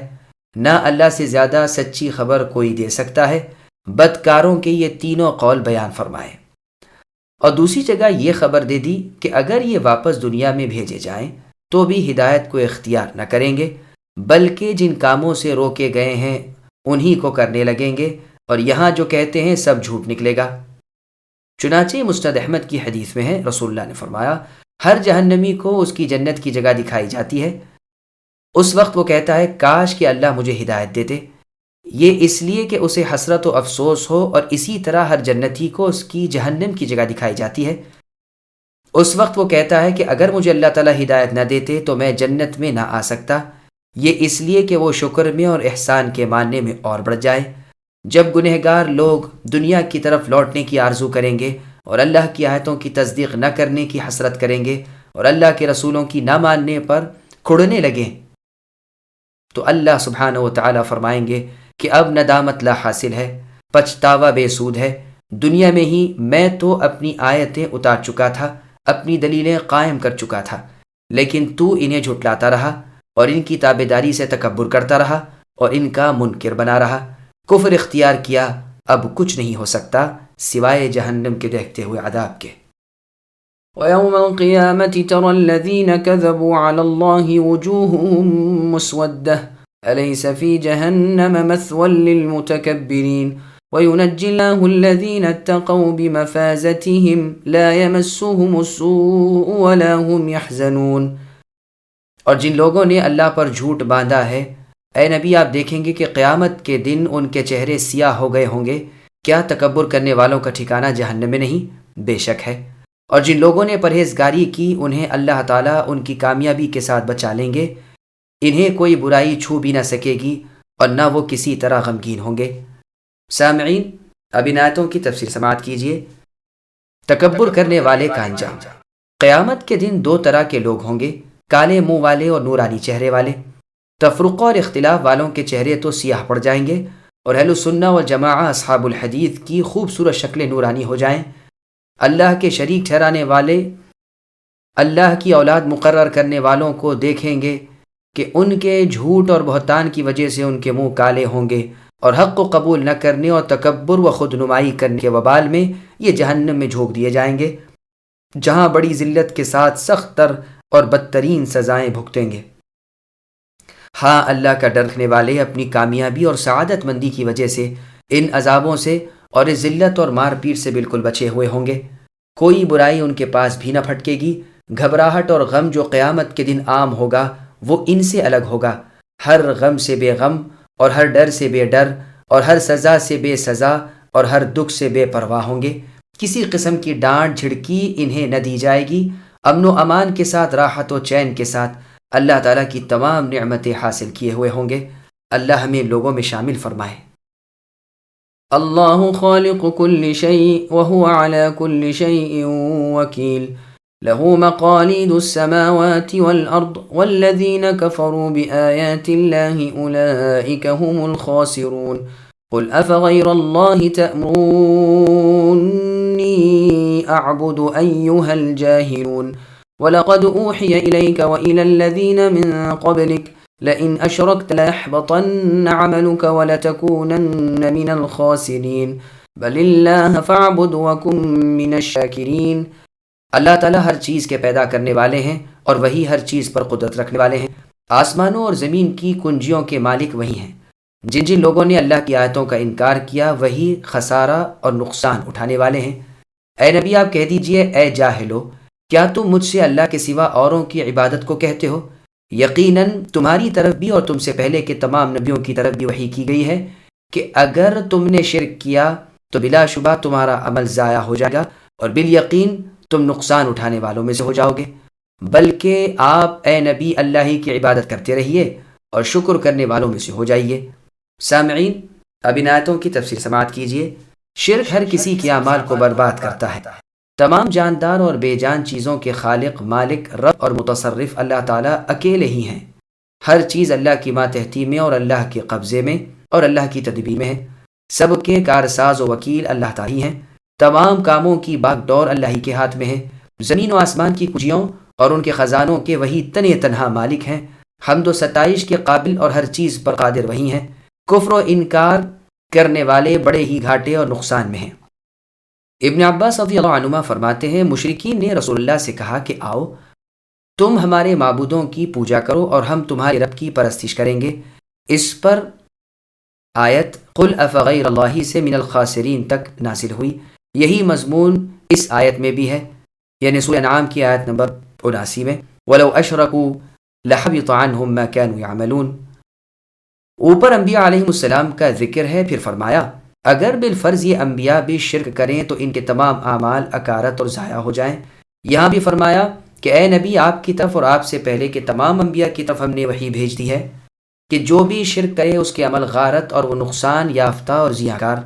نہ اللہ سے زیادہ سچی خبر کوئی دے سکتا ہے۔ بدکاروں کے یہ تینوں قول بیان فرمائے، اور دوسری جگہ یہ خبر دے دی کہ اگر یہ واپس دنیا میں بھیجے جائیں تو بھی ہدایت کو اختیار نہ کریں گے، بلکہ جن کاموں سے روکے گئے ہیں انہی کو کرنے لگیں گے، اور یہاں جو کہتے ہیں سب جھوٹ نکلے گا۔ چنانچہ مسند احمد کی حدیث میں ہے، رسول اللہ نے فرمایا، ہر جہنمی کو اس کی جنت کی جگہ دکھائی جاتی ہے، اس وقت وہ کہتا ہے کاش کہ اللہ مجھے ہدایت دیتے، یہ اس لیے کہ اسے حسرت و افسوس ہو، اور اسی طرح ہر جنتی کو اس کی جہنم کی جگہ دکھائی جاتی ہے۔ اس وقت وہ کہتا ہے کہ اگر مجھے اللہ تعالیٰ ہدایت نہ دیتے تو میں جنت میں نہ آ سکتا، یہ اس لیے کہ وہ شکر میں اور احسان کے ماننے میں اور بڑھ جائے۔ جب گنہگار لوگ دنیا کی طرف لوٹنے کی آرزو کریں گے اور اللہ کی آیتوں کی تصدیق نہ کرنے کی حسرت کریں گے اور اللہ کے رسولوں کی نہ ماننے پر کھڑنے لگیں، تو اللہ سبحانہ و تعالیٰ فرمائیں گے کہ اب ندامت لا حاصل ہے، پچھتاوا بے سود ہے، دنیا میں ہی میں تو اپنی آیتیں اتار چکا تھا، اپنی دلیلیں قائم کر چکا تھا، لیکن تو انہیں جھٹلاتا رہا اور ان کی تابعداری سے تکبر کرتا رہا اور ان کا منکر بنا رہا۔ کفر اختیار کیا، اب کچھ نہیں ہو سکتا سوائے جہنم کے دیکھتے ہوئے عذاب کے۔ وَيَوْمَ الْقِيَامَةِ تَرَى الَّذِينَ كَذَبُوا عَلَى اللَّهِ وُجُوهُهُمْ مُسْوَدَّةٌ أَلَيْسَ فِي جَهَنَّمَ مَثْوًى لِّلْمُتَكَبِّرِينَ وَيُنَجِّي اللَّهُ الَّذِينَ اتَّقَوْا بِمَفَازَتِهِمْ لَا يَمَسُّهُمُ السُّوءُ وَلَا هُمْ يَحْزَنُونَ۔ اور جن لوگوں نے اللہ پر جھوٹ باندھا ہے، اے نبی آپ دیکھیں گے کہ قیامت کے دن ان کے چہرے سیاہ ہو گئے ہوں گے۔ کیا تکبر کرنے والوں کا ٹھکانہ جہنم میں نہیں؟ بے شک ہے۔ اور جن لوگوں نے پرہیزگاری کی انہیں اللہ تعالیٰ ان کی کامیابی کے ساتھ بچا لیں گے، انہیں کوئی برائی چھو بھی نہ سکے گی اور نہ وہ کسی طرح غمگین ہوں گے۔ سامعین، اب ان آیتوں کی تفسیر سماعت کیجیے۔ تکبر کرنے والے کا انجام۔ قیامت کے دن دو طرح کے لوگ ہوں گے، کالے منہ والے اور نورانی چہرے والے۔ تفرقہ اور اختلاف والوں کے چہرے تو سیاہ پڑ جائیں گے، اور اہل السنہ والجماعہ اصحاب الحدیث کی خوبصورت شکلیں نورانی ہو جائیں۔ اللہ کے شریک ٹھہرانے والے اللہ کی اولاد مقرر کرنے والوں کو دیکھیں گے کہ ان کے جھوٹ اور بہتان کی وجہ سے ان کے منہ کالے ہوں گے، اور حق کو قبول نہ کرنے اور تکبر و خود نمائی کرنے کے وبال میں یہ جہنم میں جھونک دیے جائیں گے، جہاں بڑی ذلت کے ساتھ سخت تر اور بدترین سزائیں بھگتیں گے۔ ہاں، اللہ کا ڈر رکھنے والے اپنی کامیابی اور سعادت مندی کی وجہ سے ان عذابوں سے اور اس ذلت اور مار پیٹ سے بالکل بچے ہوئے ہوں گے۔ کوئی برائی ان کے پاس بھی نہ پھٹکے گی۔ گھبراہٹ اور غم جو قیامت کے دن عام ہوگا وہ ان سے الگ ہوگا۔ ہر غم سے بے غم اور ہر ڈر سے بے ڈر اور ہر سزا سے بے سزا اور ہر دکھ سے بے پرواہ ہوں گے۔ کسی قسم کی ڈانٹ جھڑکی انہیں نہ دی جائے گی۔ امن و امان کے ساتھ، راحت و چین کے ساتھ اللہ تعالیٰ کی تمام نعمتیں حاصل کیے ہوئے ہوں گے۔ اللہ ہمیں لوگوں میں شامل فرمائے۔ اللہ خالق كل شيء وهو على كل شيء وكيل له مقاليد السماوات والأرض والذين كفروا بآيات الله أولئك هم الخاسرون قل أفغير الله تأمروني أعبد أيها الجاهلون وَلَقَدْ أُوحِيَ إِلَيْكَ وَإِلَى الَّذِينَ مِن قَبْلِكَ لَئِنْ أَشْرَكْتَ لَيَحْبَطَنَّ عَمَلُكَ وَلَتَكُونَنَّ مِنَ الْخَاسِرِينَ بَلِ اللَّهَ فَاعْبُدْ وَكُن مِّنَ الشَّاكِرِينَ۔ اللہ تعالیٰ ہر چیز کے پیدا کرنے والے ہیں اور وہی ہر چیز پر قدرت رکھنے والے ہیں۔ آسمانوں اور زمین کی کنجیوں کے مالک وہی ہیں۔ جن جن لوگوں نے اللہ کی آیتوں کا انکار کیا وہی خسارہ اور نقصان اٹھانے والے ہیں۔ اے نبی آپ کہہ دیجئے، اے جاہلو، کیا تم مجھ سے اللہ کے سوا اوروں کی عبادت کو کہتے ہو؟ یقیناً تمہاری طرف بھی اور تم سے پہلے کے تمام نبیوں کی طرف بھی وحی کی گئی ہے کہ اگر تم نے شرک کیا تو بلا شبہ تمہارا عمل ضائع ہو جائے گا اور بالیقین تم نقصان اٹھانے والوں میں سے ہو جاؤ گے۔ بلکہ آپ اے نبی اللہ ہی کی عبادت کرتے رہیے اور شکر کرنے والوں میں سے ہو جائیے۔ سامعین، اب ان آیتوں کی تفسیر سماعت کیجیے۔ شرک ہر کسی کے اعمال کو برباد کرتا ہے۔ تمام جاندار اور بے جان چیزوں کے خالق، مالک، رب اور متصرف اللہ تعالیٰ اکیلے ہی ہیں۔ ہر چیز اللہ کی ماتحتی میں اور اللہ کے قبضے میں اور اللہ کی تدبیر میں ہے۔ سب کے کارساز و وکیل اللہ تعالیٰ ہی ہیں۔ تمام کاموں کی باغ ڈور اللہ ہی کے ہاتھ میں ہے۔ زمین و آسمان کی کنجیوں اور ان کے خزانوں کے وہی تنے تنہا مالک ہیں۔ حمد و ستائش کے قابل اور ہر چیز پر قادر وہی ہیں۔ کفر و انکار کرنے والے بڑے ہی گھاٹے اور نقصان میں ہیں۔ ابن عباس رضی اللہ عنہما فرماتے ہیں، مشرکین نے رسول اللہ سے کہا کہ آؤ تم ہمارے معبودوں کی پوجا کرو اور ہم تمہارے رب کی پرستش کریں گے۔ اس پر آیت قل افغیر اللہ سے من الخاسرین تک نازل ہوئی۔ یہی مضمون اس آیت میں بھی ہے، یعنی سورہ انعام کی آیت نمبر 79 میں، وَلَوْ أَشْرَكُوا لَحَبِطَ عَنْهُمْ مَا كَانُوا يَعْمَلُونَ۔ اوپر انبیاء علیہ السلام کا ذکر ہے، پھر فرمایا اگر بالفرض یہ انبیاء بھی شرک کریں تو ان کے تمام اعمال اکارت اور ضائع ہو جائیں۔ یہاں بھی فرمایا کہ اے نبی آپ کی طرف اور آپ سے پہلے کے تمام انبیاء کی طرف ہم نے وحی بھیج دی ہے کہ جو بھی شرک کرے اس کے عمل غارت اور وہ نقصان یافتہ اور ضیاءکار۔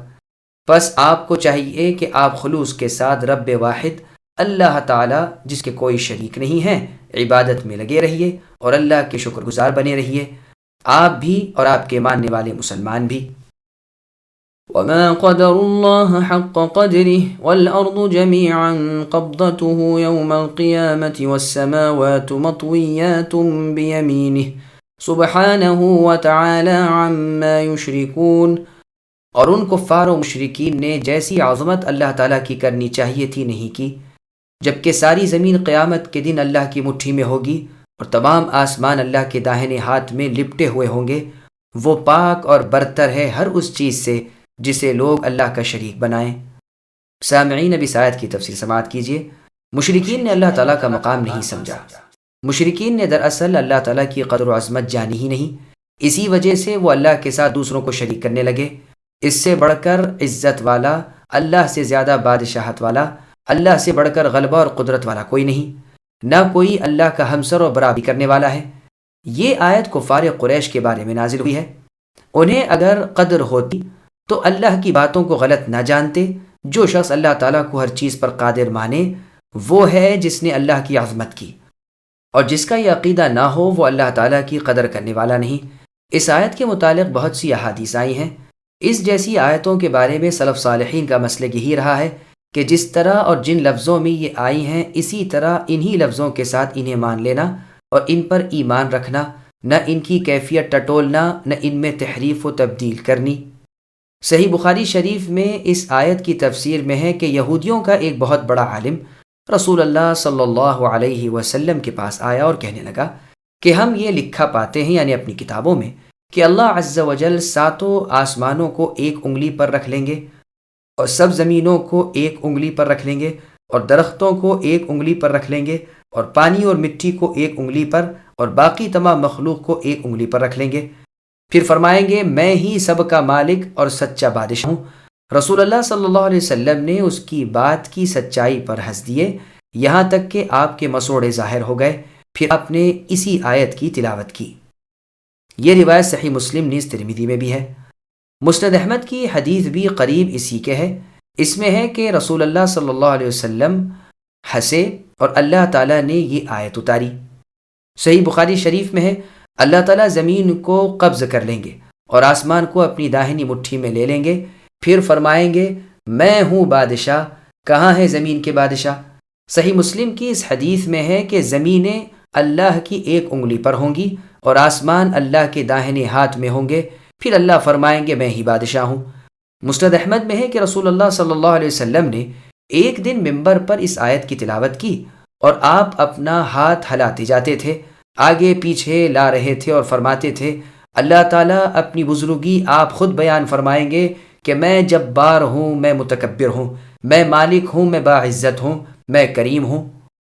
پس آپ کو چاہیے کہ آپ خلوص کے ساتھ رب واحد اللہ تعالی جس کے کوئی شریک نہیں ہے عبادت میں لگے رہیے اور اللہ کے شکر گزار بنے رہیے، آپ بھی اور آپ کے ماننے والے مسلمان بھی۔ وما قدر الله حق قدره والأرض جميعا قبضته يوم القيامة والسماوات مطويات بيمينه سبحانه وتعالى عما يشركون۔ اور ان کفار و مشرکین نے جیسی عظمت اللہ تعالیٰ کی کرنی چاہیے تھی نہیں کی، جبکہ ساری زمین قیامت کے دن اللہ کی مٹھی میں ہوگی اور تمام آسمان اللہ کے داہنے ہاتھ میں لپٹے ہوئے ہوں گے۔ وہ پاک اور برتر ہے ہر اس چیز سے جسے لوگ اللہ کا شریک بنائیں۔ سامعین، اب اس آیت کی تفسیر سماعت کیجیے۔ مشرکین نے اللہ تعالیٰ کا مقام نہیں سمجھا۔ مشرکین نے دراصل اللہ تعالیٰ کی قدر و عظمت جانی ہی نہیں، اسی وجہ سے وہ اللہ کے ساتھ دوسروں کو شریک کرنے لگے۔ اس سے بڑھ کر عزت والا، اللہ سے زیادہ بادشاہت والا، اللہ سے بڑھ کر غلبہ اور قدرت والا کوئی نہیں، نہ کوئی اللہ کا ہمسر و برابری کرنے والا ہے۔ یہ آیت کفار قریش کے بارے میں نازل ہوئی ہے۔ انہیں اگر قدر ہوتی تو اللہ کی باتوں کو غلط نہ جانتے۔ جو شخص اللہ تعالیٰ کو ہر چیز پر قادر مانے وہ ہے جس نے اللہ کی عظمت کی، اور جس کا یہ عقیدہ نہ ہو وہ اللہ تعالیٰ کی قدر کرنے والا نہیں۔ اس آیت کے متعلق بہت سی احادیث آئی ہیں۔ اس جیسی آیتوں کے بارے میں سلف صالحین کا مسلک یہی رہا ہے کہ جس طرح اور جن لفظوں میں یہ آئی ہیں اسی طرح انہی لفظوں کے ساتھ انہیں مان لینا اور ان پر ایمان رکھنا، نہ ان کی کیفیت ٹٹولنا، نہ ان میں تحریف و تبدیل کرنی۔ صحیح بخاری شریف میں اس آیت کی تفسیر میں ہے کہ یہودیوں کا ایک بہت بڑا عالم رسول اللہ صلی اللہ علیہ وسلم کے پاس آیا اور کہنے لگا کہ ہم یہ لکھا پاتے ہیں، یعنی اپنی کتابوں میں، کہ اللہ عز و جل ساتوں آسمانوں کو ایک انگلی پر رکھ لیں گے اور سب زمینوں کو ایک انگلی پر رکھ لیں گے اور درختوں کو ایک انگلی پر رکھ لیں گے اور پانی اور مٹی کو ایک انگلی پر اور باقی تمام مخلوق کو ایک انگلی پر رکھ لیں گے، پھر فرمائیں گے میں ہی سب کا مالک اور سچا بادشاہ ہوں۔ رسول اللہ صلی اللہ علیہ وسلم نے اس کی بات کی سچائی پر ہنس دیے، یہاں تک کہ آپ کے مسوڑے ظاہر ہو گئے۔ پھر آپ نے اسی آیت کی تلاوت کی۔ یہ روایت صحیح مسلم نیز ترمذی میں بھی ہے۔ مسند احمد کی حدیث بھی قریب اسی کے ہے۔ اس میں ہے کہ رسول اللہ صلی اللہ علیہ وسلم ہنسے اور اللہ تعالیٰ نے یہ آیت اتاری۔ صحیح بخاری شریف میں ہے اللہ تعالیٰ زمین کو قبض کر لیں گے اور آسمان کو اپنی داہنی مٹھی میں لے لیں گے، پھر فرمائیں گے میں ہوں بادشاہ، کہاں ہے زمین کے بادشاہ؟ صحیح مسلم کی اس حدیث میں ہے کہ زمینیں اللہ کی ایک انگلی پر ہوں گی اور آسمان اللہ کے داہنے ہاتھ میں ہوں گے، پھر اللہ فرمائیں گے میں ہی بادشاہ ہوں۔ مسند احمد میں ہے کہ رسول اللہ صلی اللہ علیہ وسلم نے ایک دن ممبر پر اس آیت کی تلاوت کی اور آپ اپنا ہاتھ ہلاتے جاتے تھے، آگے پیچھے لا رہے تھے اور فرماتے تھے اللہ تعالیٰ اپنی بزرگی آپ خود بیان فرمائیں گے کہ میں جبار ہوں، میں متکبر ہوں، میں مالک ہوں، میں باعزت ہوں، میں کریم ہوں۔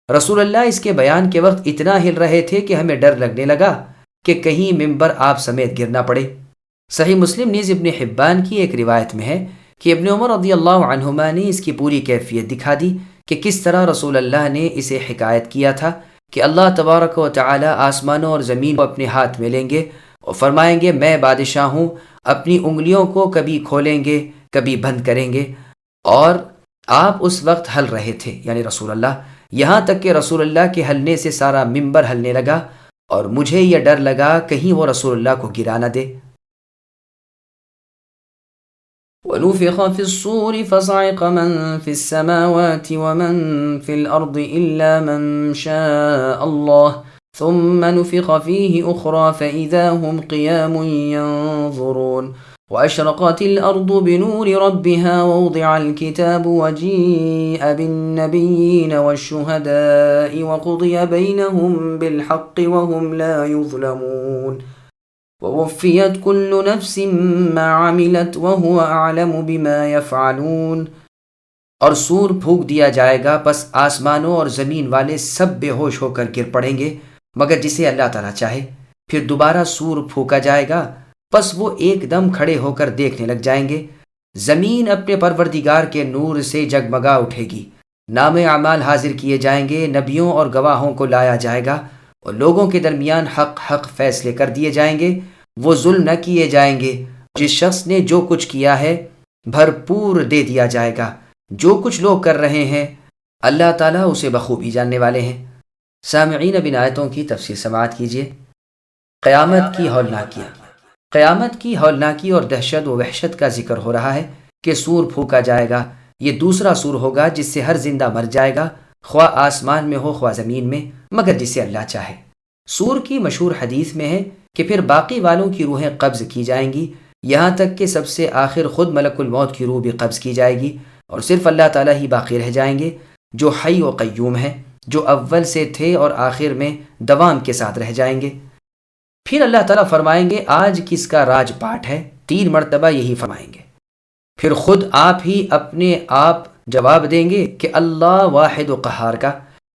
رسول اللہ اس کے بیان کے وقت اتنا ہل رہے تھے کہ ہمیں ڈر لگنے لگا کہ کہیں ممبر آپ سمیت گر نہ پڑے۔ صحیح مسلم نیز ابن حبان کی ایک روایت میں ہے کہ ابن عمر رضی اللہ عنہما نے اس کی پوری کیفیت دکھا دی کہ کس طرح رسول اللہ نے اسے حکایت کیا تھا کہ اللہ تبارک و تعالی آسمانوں اور زمین کو اپنے ہاتھ میں لیں گے اور فرمائیں گے میں بادشاہ ہوں، اپنی انگلیوں کو کبھی کھولیں گے کبھی بند کریں گے، اور آپ اس وقت ہل رہے تھے یعنی رسول اللہ، یہاں تک کہ رسول اللہ کے ہلنے سے سارا ممبر ہلنے لگا اور مجھے یہ ڈر لگا کہیں وہ رسول اللہ کو گرا نہ دے۔ ونفخ في الصور فصعق من في السماوات ومن في الأرض إلا من شاء الله ثم نفخ فيه أخرى فإذا هم قيام ينظرون وأشرقت الأرض بنور ربها ووضع الكتاب وجيء بالنبيين والشهداء وقضي بينهم بالحق وهم لا يظلمون ووفيت كل نفس ما عملت وهو أعلم بما يفعلون۔ اور سور پھونک دیا جائے گا، پس آسمانوں اور زمین والے سب بے ہوش ہو کر گر پڑیں گے مگر جسے اللہ تعالیٰ چاہے۔ پھر دوبارہ سور پھونکا جائے گا، پس وہ ایک دم کھڑے ہو کر دیکھنے لگ جائیں گے۔ زمین اپنے پروردگار کے نور سے جگمگا اٹھے گی، نام اعمال حاضر کیے جائیں گے، نبیوں اور گواہوں کو لایا جائے گا اور لوگوں کے درمیان حق فیصلے کر دیے جائیں گے، وہ ظلم نہ کیے جائیں گے۔ جس شخص نے جو کچھ کیا ہے بھرپور دے دیا جائے گا، جو کچھ لوگ کر رہے ہیں اللہ تعالیٰ اسے بخوبی جاننے والے ہیں۔ سامعین، اب ان آیتوں کی تفسیر سماعت کیجیے۔ قیامت کی ہولناکیاں۔ قیامت کی ہولناکی اور دہشت و وحشت کا ذکر ہو رہا ہے کہ سور پھونکا جائے گا. یہ دوسرا سور ہوگا جس سے ہر زندہ مر جائے گا، خواہ آسمان میں ہو خواہ زمین میں، مگر جسے اللہ چاہے. سور کی مشہور حدیث میں ہے کہ پھر باقی والوں کی روحیں قبض کی جائیں گی، یہاں تک کہ سب سے آخر خود ملک الموت کی روح بھی قبض کی جائے گی، اور صرف اللہ تعالیٰ ہی باقی رہ جائیں گے جو حی و قیوم ہے، جو اول سے تھے اور آخر میں دوام کے ساتھ رہ جائیں گے. پھر اللہ تعالیٰ فرمائیں گے آج کس کا راج پاٹ ہے، 3 مرتبہ یہی فرمائیں گے. پھر خود آپ ہی اپنے آپ جواب دیں گے کہ اللہ واحد و قہار کا،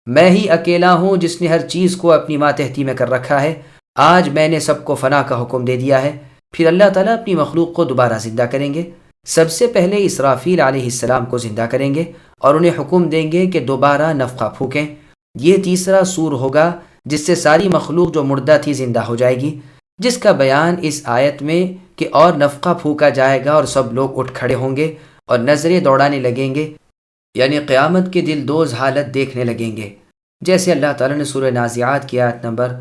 میں ہی اکیلا ہوں جس نے ہر چیز کو اپنی ماتحتی میں کر رکھا ہے، آج میں نے سب کو فنا کا حکم دے دیا ہے. پھر اللہ تعالیٰ اپنی مخلوق کو دوبارہ زندہ کریں گے. سب سے پہلے اسرافیل علیہ السلام کو زندہ کریں گے اور انہیں حکم دیں گے کہ دوبارہ نفخہ پھونکیں. یہ تیسرا سور ہوگا جس سے ساری مخلوق جو مردہ تھی زندہ ہو جائے گی، جس کا بیان اس آیت میں کہ اور نفخہ پھونکا جائے گا اور سب لوگ اٹھ کھڑے ہوں گے اور نظریں دوڑانے لگیں گے، یعنی قیامت کی دل دوز حالت دیکھنے لگیں گے، جیسے اللہ تعالیٰ نے سورہ نازعات کی آیت نمبر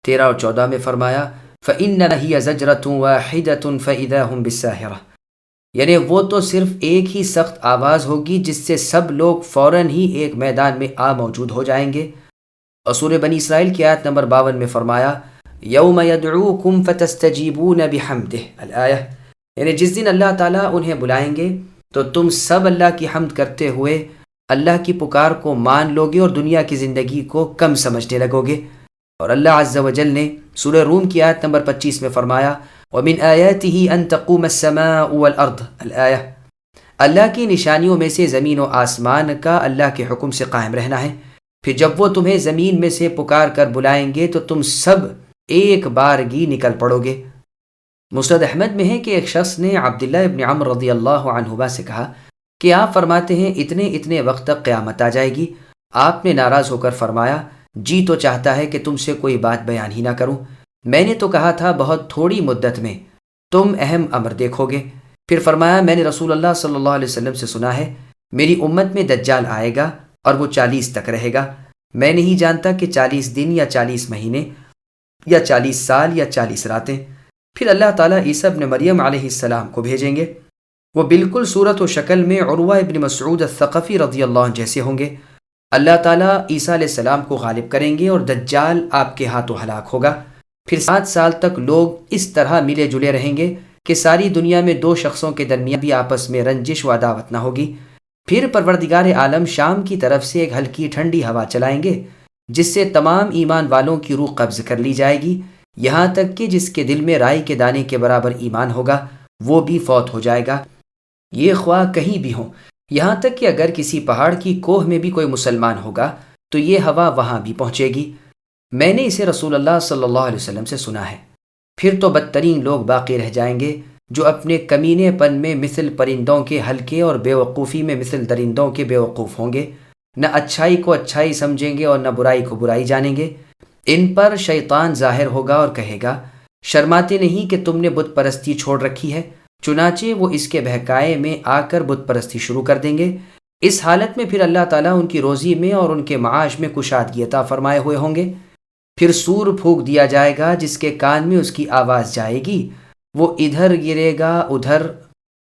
13 اور 14 میں فرمایا فَإِنَّمَا هِيَ زَجْرَةٌ وَاحِدَةٌ فَإِذَا هُمْ بِالسَّاهِرَةِ، یعنی وہ تو صرف ایک ہی سخت آواز ہوگی جس سے سب لوگ فوراً ہی ایک میدان میں موجود ہو جائیں گے. اور سورہ بنی اسرائیل کی آیت نمبر 52 میں فرمایا یوم یدعوکم فتستجیبون بحمدہ الآیہ، یعنی جس دن اللہ تعالیٰ انہیں بلائیں گے تو تم سب اللہ کی حمد کرتے ہوئے اللہ کی پکار کو مان لو گے اور دنیا کی زندگی کو کم سمجھنے لگو گے. اور اللہ عز و جل نے سورہ روم کی آیت نمبر 25 میں فرمایا وَمِنْ آیَاتِهِ أَن تَقُومَ السَّمَاءُ وَالْأَرْضُ الآیہ، اللہ کی نشانیوں میں سے زمین و آسمان کا اللہ کے حکم سے قائم رہنا ہے. پھر جب وہ تمہیں زمین میں سے پکار کر بلائیں گے تو تم سب ایک بارگی نکل پڑو گے. مسند احمد میں ہے کہ ایک شخص نے عبداللہ ابن عمر رضی اللہ عنہما سے کہا کہ آپ فرماتے ہیں اتنے وقت تک قیامت آ جائے گی. آپ نے ناراض ہو کر فرمایا جی تو چاہتا ہے کہ تم سے کوئی بات بیان ہی نہ کروں، میں نے تو کہا تھا بہت تھوڑی مدت میں تم اہم امر دیکھو گے. پھر فرمایا میں نے رسول اللہ صلی اللہ علیہ وسلم سے سنا ہے میری امت میں دجال آئے گا اور وہ 40 تک رہے گا. میں نہیں جانتا کہ 40 دن یا 40 مہینے یا 40 سال یا 40 راتیں. پھر اللہ تعالیٰ عیسیٰ ابن مریم علیہ السلام کو بھیجیں گے. وہ بالکل صورت و شکل میں عروہ ابن مسعود الثقفی رضی اللہ عنہ جیسے ہوں گے. اللہ تعالیٰ عیسیٰ علیہ السلام کو غالب کریں گے اور دجال آپ کے ہاتھوں ہلاک ہوگا. پھر 7 سال تک لوگ اس طرح ملے جلے رہیں گے کہ ساری دنیا میں 2 شخصوں کے درمیان بھی آپس میں رنجش و عداوت نہ ہوگی. پھر پروردگار عالم شام کی طرف سے ایک ہلکی ٹھنڈی ہوا چلائیں گے جس سے تمام ایمان والوں کی روح قبض کر لی جائے گی، یہاں تک کہ جس کے دل میں رائی کے دانے کے برابر ایمان ہوگا وہ بھی فوت ہو جائے گا، یہ خواہ کہیں بھی ہوں. یہاں تک کہ اگر کسی پہاڑ کی کوہ میں بھی کوئی مسلمان ہوگا تو یہ ہوا وہاں بھی پہنچے گی. میں نے اسے رسول اللہ صلی اللہ علیہ وسلم سے سنا ہے. پھر تو بدترین لوگ باقی رہ جائیں گے جو اپنے کمینے پن میں مثل پرندوں کے ہلکے اور بے وقوفی میں مثل درندوں کے بے وقوف ہوں گے، نہ اچھائی کو اچھائی سمجھیں گے اور نہ برائی کو برائی جانیں گے. ان پر شیطان ظاہر ہوگا اور کہے گا شرماتے نہیں کہ تم نے بت پرستی چھوڑ رکھی ہے، چنانچہ وہ اس کے بہکائے میں آ کر بت پرستی شروع کر دیں گے. اس حالت میں پھر اللہ تعالیٰ ان کی روزی میں اور ان کے معاش میں کشادگی عطا فرمائے ہوئے ہوں گے. پھر سور پھونک دیا جائے گا جس کے کان میں اس کی آواز جائے گی، وہ ادھر گرے گا ادھر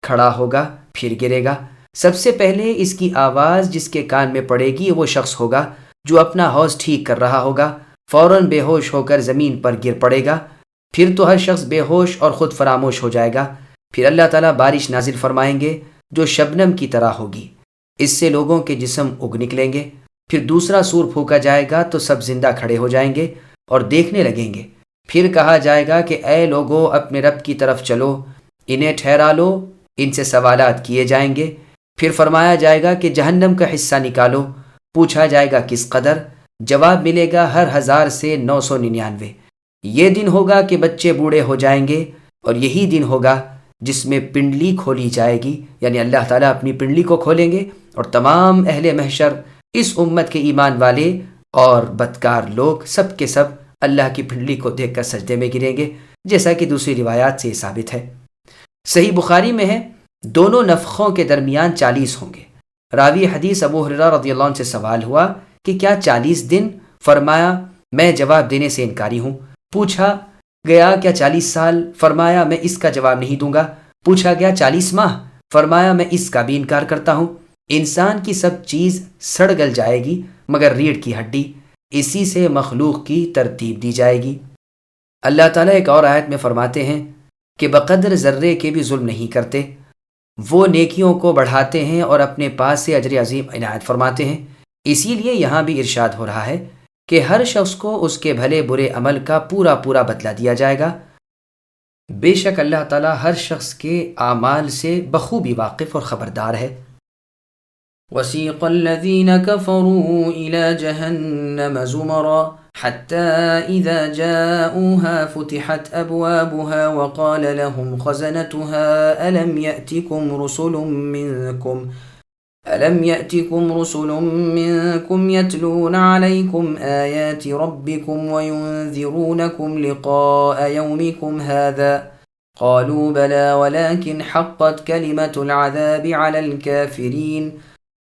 کھڑا ہوگا پھر گرے گا. سب سے پہلے اس کی آواز جس کے کان میں پڑے گی وہ شخص ہوگا جو اپنا حوض ٹھیک کر رہا ہوگا، فوراً بے ہوش ہو کر زمین پر گر پڑے گا. پھر تو ہر شخص بے ہوش اور خود فراموش ہو جائے گا. پھر اللہ تعالیٰ بارش نازل فرمائیں گے جو شبنم کی طرح ہوگی، اس سے لوگوں کے جسم اگ نکلیں گے. پھر دوسرا سور پھونکا جائے گا تو سب زندہ کھڑے ہو جائیں گے اور دیکھنے لگیں گے. پھر کہا جائے گا کہ اے لوگو اپنے رب کی طرف چلو، انہیں ٹھہرا لو، ان سے سوالات کیے جائیں گے. پھر فرمایا جائے گا کہ جہنم کا حصہ نکالو. پوچھا جائے گا کس قدر؟ جواب ملے گا ہر 1000 سے 999. یہ دن ہوگا کہ بچے بوڑھے ہو جائیں گے اور یہی دن ہوگا جس میں پنڈلی کھولی جائے گی، یعنی اللہ تعالیٰ اپنی پنڈلی کو کھولیں گے اور تمام اہل محشر اس امت کے ایمان والے اور بدکار لوگ سب کے سب اللہ کی پنڈلی کو دیکھ کر سجدے میں گریں گے، جیسا کہ دوسری روایات سے ثابت ہے. صحیح بخاری میں ہے دونوں نفخوں کے درمیان 40 ہوں گے. راوی حدیث ابو ہریرہ رضی اللہ عنہ سے سوال ہوا کہ کیا 40 دن؟ فرمایا میں جواب دینے سے انکاری ہوں. پوچھا گیا کیا 40 سال؟ فرمایا میں اس کا جواب نہیں دوں گا۔ پوچھا گیا 40 ماہ؟ فرمایا میں اس کا بھی انکار کرتا ہوں۔ انسان کی سب چیز سڑ گل جائے گی مگر ریڑھ کی ہڈی، اسی سے مخلوق کی ترتیب دی جائے گی۔ اللہ تعالیٰ ایک اور آیت میں فرماتے ہیں کہ بقدر ذرے کے بھی ظلم نہیں کرتے، وہ نیکیوں کو بڑھاتے ہیں اور اپنے پاس سے اجر عظیم عنایت فرماتے ہیں۔ اسی لیے یہاں بھی ارشاد ہو رہا ہے کہ ہر شخص کو اس کے بھلے برے عمل کا پورا پورا بدلہ دیا جائے گا۔ بے شک اللہ تعالیٰ ہر شخص کے اعمال سے بخوبی واقف اور خبردار ہے۔ وسيق الذين كفروا إلى جهنم زمرا حتى إذا جاءوها فتحت أبوابها وقال لهم خزنتها ألم يأتكم رسل منكم يتلون عليكم آيات ربكم وينذرونكم لقاء يومكم هذا قالوا بلى ولكن حقت كلمة العذاب على الكافرين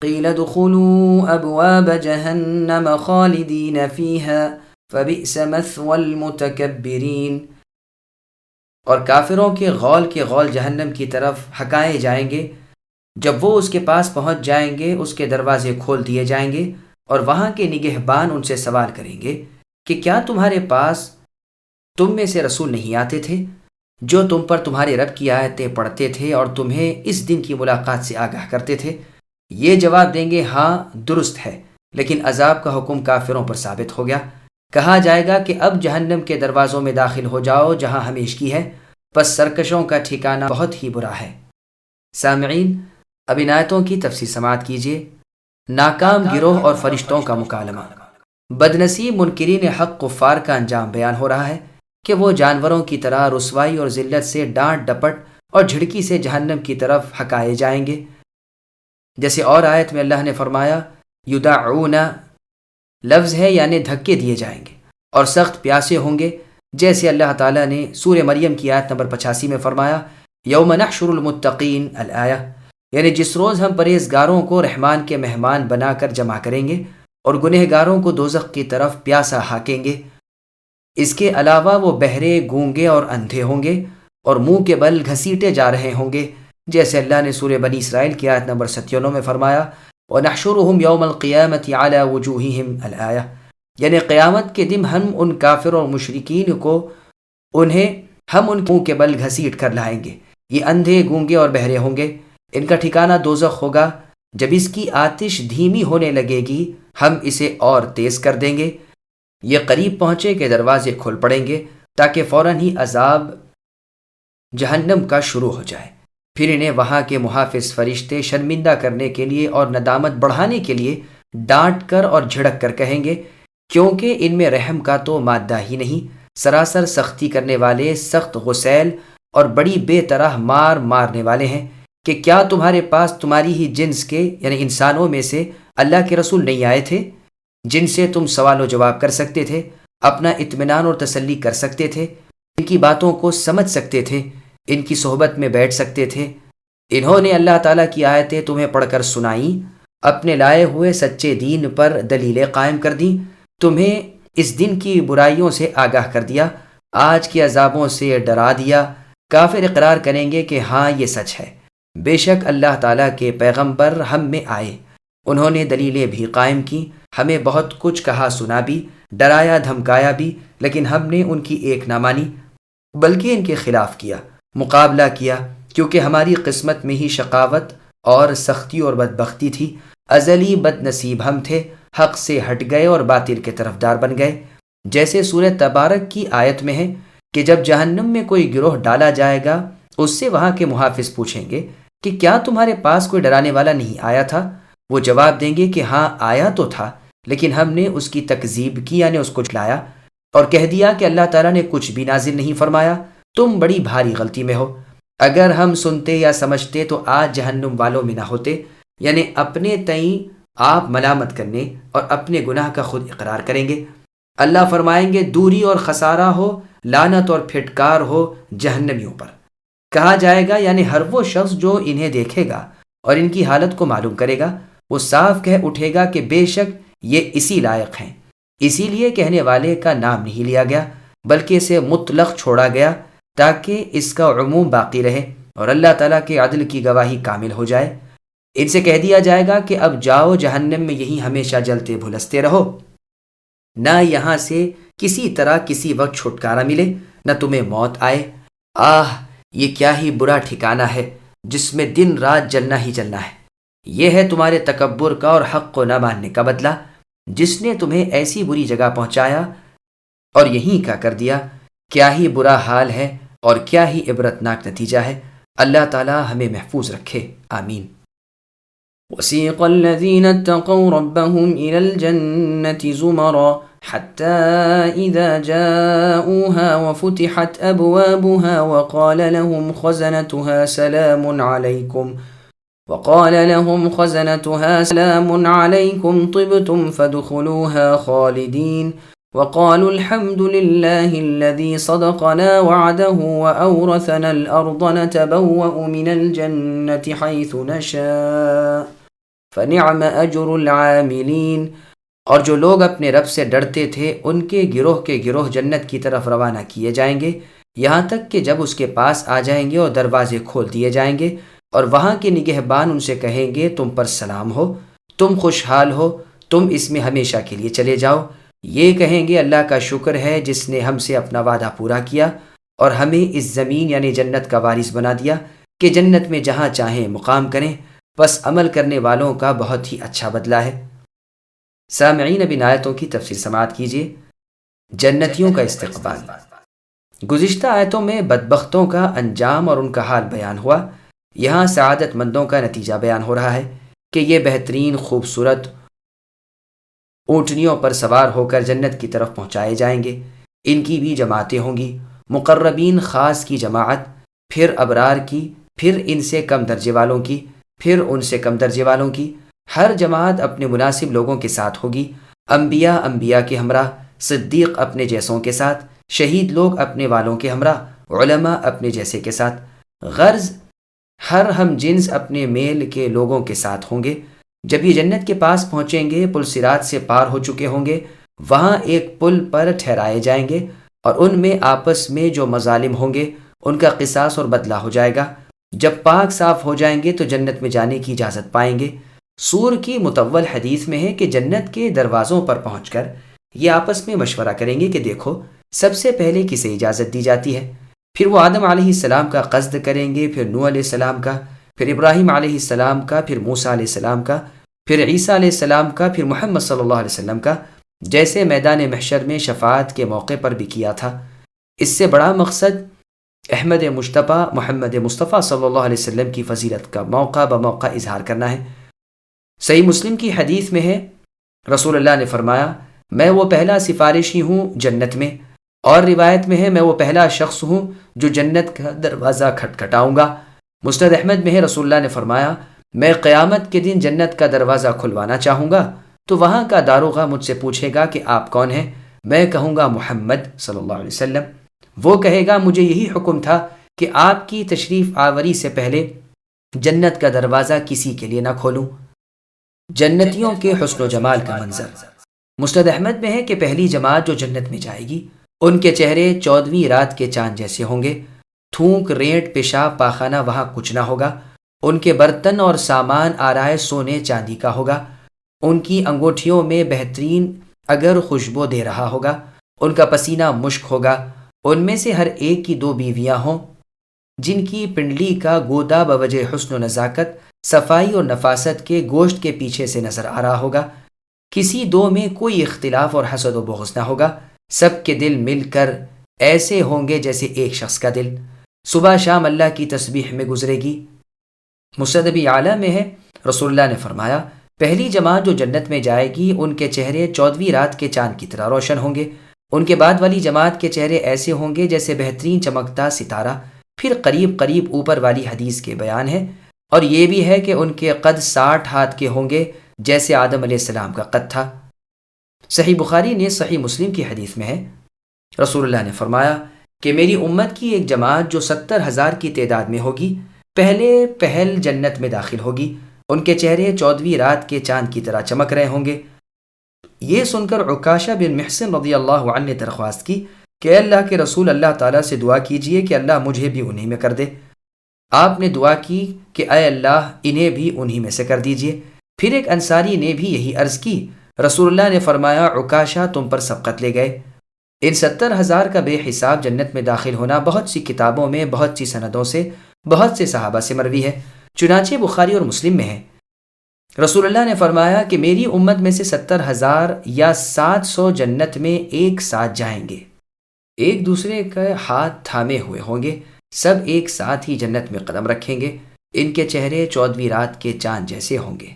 قیل ادخلوا ابواب جہنم خالدین فیہا فبئس مثوى المتکبرین۔ اور کافروں کے غول جہنم کی طرف ہکائے جائیں گے، جب وہ اس کے پاس پہنچ جائیں گے اس کے دروازے کھول دیے جائیں گے اور وہاں کے نگہبان ان سے سوال کریں گے کہ کیا تمہارے پاس تم میں سے رسول نہیں آتے تھے جو تم پر تمہارے رب کی آیتیں پڑھتے تھے اور تمہیں اس دن کی ملاقات سے آگاہ کرتے تھے؟ یہ جواب دیں گے ہاں درست ہے، لیکن عذاب کا حکم کافروں پر ثابت ہو گیا۔ کہا جائے گا کہ اب جہنم کے دروازوں میں داخل ہو جاؤ جہاں ہمیشگی ہے، پس سرکشوں کا ٹھکانہ بہت ہی برا ہے۔ سامعین، اب ان آیتوں کی تفسیر سماعت کیجیے۔ ناکام گروہ اور فرشتوں کا مکالمہ۔ بدنصیب منکرین حق کفار کا انجام بیان ہو رہا ہے کہ وہ جانوروں کی طرح رسوائی اور ذلت سے ڈانٹ ڈپٹ اور جھڑکی سے جہنم کی طرف ہکائے جائیں گے۔ جیسے اور آیت میں اللہ نے فرمایا یدعون، لفظ ہے یعنی دھکے دیے جائیں گے اور سخت پیاسے ہوں گے، جیسے اللہ تعالیٰ نے سورہ مریم کی آیت نمبر 85 میں فرمایا یوم نحشر المتقین الآیہ، یعنی جس روز ہم پرہیزگاروں کو رحمان کے مہمان بنا کر جمع کریں گے اور گنہگاروں کو دوزخ کی طرف پیاسا ہاکیں گے۔ اس کے علاوہ وہ بہرے، گونگے اور اندھے ہوں گے اور منہ کے بل گھسیٹے جا رہے ہوں گے، جیسے اللہ نے سورہ بنی اسرائیل کی آیت نمبر 97 میں فرمایا وَنَحْشُرُهُمْ يَوْمَ الْقِيَامَةِ عَلَى وُجُوهِهِمْ الْآیَةِ، یعنی قیامت کے دن ہم ان کافر اور مشرکین کو ان کے منہ کے بل گھسیٹ کر لائیں گے۔ یہ اندھے، گونگے اور بہرے ہوں گے، ان کا ٹھکانہ دوزخ ہوگا۔ جب اس کی آتش دھیمی ہونے لگے گی ہم اسے اور تیز کر دیں گے، یہ قریب پہنچے کہ دروازے کھل پڑیں گے تاکہ فوراً ہی عذاب جہنم کا شروع ہو جائے۔ پھر انہیں وہاں کے محافظ فرشتے شرمندہ کرنے کے لیے اور ندامت بڑھانے کے لیے ڈانٹ کر اور جھڑک کر کہیں گے، کیونکہ ان میں رحم کا تو مادہ ہی نہیں، سراسر سختی کرنے والے، سخت غسیل اور بڑی بے طرح مارنے والے ہیں کہ کیا تمہارے پاس تمہاری ہی جنس کے یعنی انسانوں میں سے اللہ کے رسول نہیں آئے تھے جن سے تم سوال و جواب کر سکتے تھے، اپنا اطمینان اور تسلی کر سکتے تھے، ان کی باتوں کو سمجھ سکتے تھے، ان کی صحبت میں بیٹھ سکتے تھے؟ انہوں نے اللہ تعالیٰ کی آیتیں تمہیں پڑھ کر سنائیں، اپنے لائے ہوئے سچے دین پر دلیلیں قائم کر دیں، تمہیں اس دن کی برائیوں سے آگاہ کر دیا، آج کے عذابوں سے ڈرا دیا۔ کافر اقرار کریں گے کہ ہاں یہ سچ ہے، بے شک اللہ تعالیٰ کے پیغمبر ہم میں آئے، انہوں نے دلیلیں بھی قائم کی، ہمیں بہت کچھ کہا سنا بھی، ڈرایا دھمکایا بھی، لیکن ہم نے ان کی ایک نہ مانی بلکہ ان کے خلاف کیا، مقابلہ کیا، کیونکہ ہماری قسمت میں ہی شقاوت اور سختی اور بدبختی تھی، ازلی بد نصیب ہم تھے، حق سے ہٹ گئے اور باطل کے طرفدار بن گئے۔ جیسے سورہ تبارک کی آیت میں ہے کہ جب جہنم میں کوئی گروہ ڈالا جائے گا اس سے وہاں کے محافظ پوچھیں گے کہ کیا تمہارے پاس کوئی ڈرانے والا نہیں آیا تھا؟ وہ جواب دیں گے کہ ہاں آیا تو تھا، لیکن ہم نے اس کی تکذیب کی یعنی اس کو جھٹلایا اور کہہ دیا کہ اللہ تعالیٰ نے کچھ بھی نازل نہیں فرمایا، تم بڑی بھاری غلطی میں ہو۔ اگر ہم سنتے یا سمجھتے تو آج جہنم والوں میں نہ ہوتے، یعنی اپنے تئیں آپ ملامت کرنے اور اپنے گناہ کا خود اقرار کریں گے۔ اللہ فرمائیں گے دوری اور خسارہ ہو، لعنت اور پھٹکار ہو جہنمیوں پر۔ کہا جائے گا یعنی ہر وہ شخص جو انہیں دیکھے گا اور ان کی حالت کو معلوم کرے گا وہ صاف کہہ اٹھے گا کہ بے شک یہ اسی لائق ہیں، اسی لیے کہنے والے کا نام نہیں لیا گیا۔ بلکہ اسے مطلق چھوڑا گیا تاکہ اس کا عموم باقی رہے اور اللہ تعالیٰ کے عدل کی گواہی کامل ہو جائے۔ ان سے کہہ دیا جائے گا کہ اب جاؤ، جہنم میں یہی ہمیشہ جلتے بھلستے رہو، نہ یہاں سے کسی طرح کسی وقت چھٹکارا ملے، نہ تمہیں موت آئے۔ آہ، یہ کیا ہی برا ٹھکانہ ہے جس میں دن رات جلنا ہی جلنا ہے۔ یہ ہے تمہارے تکبر کا اور حق کو نہ ماننے کا بدلہ، جس نے تمہیں ایسی بری جگہ پہنچایا اور یہیں کا کر دیا۔ کیا ہی برا حال ہے اور کیا ہی عبرتناک نتیجہ ہے۔ اللہ تعالی ہمیں محفوظ رکھے، آمین۔ وسيق الذين اتقوا ربهم إلى الجنة زمرا حتى إذا جاءوها وفتحت أبوابها وقال لهم خزنتها سلام عليكم طبتم فادخلوها خالدين وقالوا الحمد لله الذي صدقنا وعده وأورثنا الأرض نتبوأ من الجنة حيث نشاء فنعم أجر العاملين۔ اور جو لوگ اپنے رب سے ڈرتے تھے ان کے گروہ جنت کی طرف روانہ کیے جائیں گے، یہاں تک کہ جب اس کے پاس آ جائیں گے اور دروازے کھول دیے جائیں گے اور وہاں کے نگہبان ان سے کہیں گے تم پر سلام ہو، تم خوشحال ہو، تم اس میں ہمیشہ کے لیے چلے جاؤ۔ یہ کہیں گے اللہ کا شکر ہے جس نے ہم سے اپنا وعدہ پورا کیا اور ہمیں اس زمین یعنی جنت کا وارث بنا دیا کہ جنت میں جہاں چاہیں مقام کریں، بس عمل کرنے والوں کا بہت ہی اچھا بدلہ ہے۔ سامعین، اب ان آیتوں کی تفسیر سماعت کیجیے۔ جنتیوں کا استقبال۔ گزشتہ آیتوں میں بدبختوں کا انجام اور ان کا حال بیان ہوا، یہاں سعادت مندوں کا نتیجہ بیان ہو رہا ہے کہ یہ بہترین خوبصورت اونٹنیوں پر سوار ہو کر جنت کی طرف پہنچائے جائیں گے۔ ان کی بھی جماعتیں ہوں گی، مقربین خاص کی جماعت، پھر ابرار کی، پھر ان سے کم درجے والوں کی، پھر ان سے کم درجے والوں کی۔ ہر جماعت اپنے مناسب لوگوں کے ساتھ ہوگی، انبیاء کے ہمراہ، صدیق اپنے جیسوں کے ساتھ، شہید لوگ اپنے والوں کے ہمراہ، علماء اپنے جیسے کے ساتھ، غرض ہر ہم جنس اپنے میل کے لوگوں کے ساتھ ہوں گے۔ جب یہ جنت کے پاس پہنچیں گے، پل صراط سے پار ہو چکے ہوں گے، وہاں ایک پل پر ٹھہرائے جائیں گے اور ان میں آپس میں جو مظالم ہوں گے ان کا قصاص اور بدلہ ہو جائے گا۔ جب پاک صاف ہو جائیں گے تو جنت میں جانے کی اجازت پائیں گے۔ سور کی مطول حدیث میں ہے کہ جنت کے دروازوں پر پہنچ کر یہ آپس میں مشورہ کریں گے کہ دیکھو سب سے پہلے کسے اجازت دی جاتی ہے۔ پھر وہ آدم علیہ السلام کا قصد کریں گے، پھر نوح علیہ السلام کا، پھر ابراہیم علیہ السلام کا، پھر موسیٰ علیہ السلام کا، پھر عیسیٰ علیہ السلام کا، پھر محمد صلی اللہ علیہ وسلم کا، جیسے میدان محشر میں شفاعت کے موقع پر بھی کیا تھا۔ اس سے بڑا مقصد احمد مجتبیٰ محمد مصطفیٰ صلی اللہ علیہ وسلم کی فضیلت کا موقع بموقع اظہار کرنا ہے۔ صحیح مسلم کی حدیث میں ہے، رسول اللہ نے فرمایا، میں وہ پہلا سفارشی ہوں جنت میں، اور روایت میں ہے میں وہ پہلا شخص ہوں جو جنت کا دروازہ کھٹکھٹاؤں گا۔ مسند احمد میں ہے، رسول اللہ نے فرمایا، میں قیامت کے دن جنت کا دروازہ کھلوانا چاہوں گا تو وہاں کا داروغہ مجھ سے پوچھے گا کہ آپ کون ہیں؟ میں کہوں گا محمد صلی اللہ علیہ وسلم۔ وہ کہے گا مجھے یہی حکم تھا کہ آپ کی تشریف آوری سے پہلے جنت کا دروازہ کسی کے لیے نہ کھولوں۔ جنتیوں کے حسن و جمال کا منظر۔ مسند احمد میں ہے کہ پہلی جماعت جو جنت میں جائے گی ان کے چہرے 14ویں رات کے چاند جیسے ہوں گے، تھوک، رینٹ، پیشاب، پاخانہ وہاں کچھ نہ ہوگا۔ ان کے برتن اور سامان آرائے سونے چاندی کا ہوگا۔ ان کی انگوٹھیوں میں بہترین اگر خوشبو دے رہا ہوگا، ان کا پسینہ مشک ہوگا۔ ان میں سے ہر ایک کی 2 بیویاں ہوں جن کی پنڈلی کا گودا بوجہ حسن و نزاکت، صفائی اور نفاست کے گوشت کے پیچھے سے نظر آ رہا ہوگا۔ کسی 2 میں کوئی اختلاف اور حسد و بغض نہ ہوگا، سب کے دل مل کر ایسے ہوں گے جیسے ایک شخص کا دل۔ صبح شام اللہ کی تسبیح میں گزرے گی۔ مسند اعلیٰ میں ہے، رسول اللہ نے فرمایا، پہلی جماعت جو جنت میں جائے گی ان کے چہرے 14ویں رات کے چاند کی طرح روشن ہوں گے۔ ان کے بعد والی جماعت کے چہرے ایسے ہوں گے جیسے بہترین چمکتا ستارہ۔ پھر قریب قریب اوپر والی حدیث کے بیان ہے، اور یہ بھی ہے کہ ان کے قد 60 ہاتھ کے ہوں گے جیسے آدم علیہ السلام کا قد تھا۔ صحیح بخاری نے صحیح مسلم کی حدیث میں ہے، رسول اللہ نے فرمایا کہ میری امت کی ایک جماعت جو 70,000 کی تعداد میں ہوگی پہل جنت میں داخل ہوگی۔ ان کے چہرے 14ویں رات کے چاند کی طرح چمک رہے ہوں گے۔ یہ سن کر عکاشہ بن محصن رضی اللہ عنہ نے درخواست کی کہ اللہ کے رسول، اللہ تعالیٰ سے دعا کیجئے کہ اللہ مجھے بھی انہی میں کر دے۔ آپ نے دعا کی کہ اے اللہ انہیں بھی انہی میں سے کر دیجئے۔ پھر ایک انصاری نے بھی یہی عرض کی۔ رسول اللہ نے فرمایا عکاشہ تم پر سبقت لے گئے۔ ان 70,000 کا بے حساب جنت میں داخل ہونا بہت سی کتابوں میں بہت سی سندوں سے بہت سے صحابہ سے مروی ہے، چنانچہ بخاری اور مسلم میں ہے۔ رسول اللہ نے فرمایا کہ میری امت میں سے 70,000 یا 700 جنت میں ایک ساتھ جائیں گے، ایک دوسرے کا ہاتھ تھامے ہوئے ہوں گے، سب ایک ساتھ ہی جنت میں قدم رکھیں گے، ان کے چہرے 14ویں رات کے چاند جیسے ہوں گے۔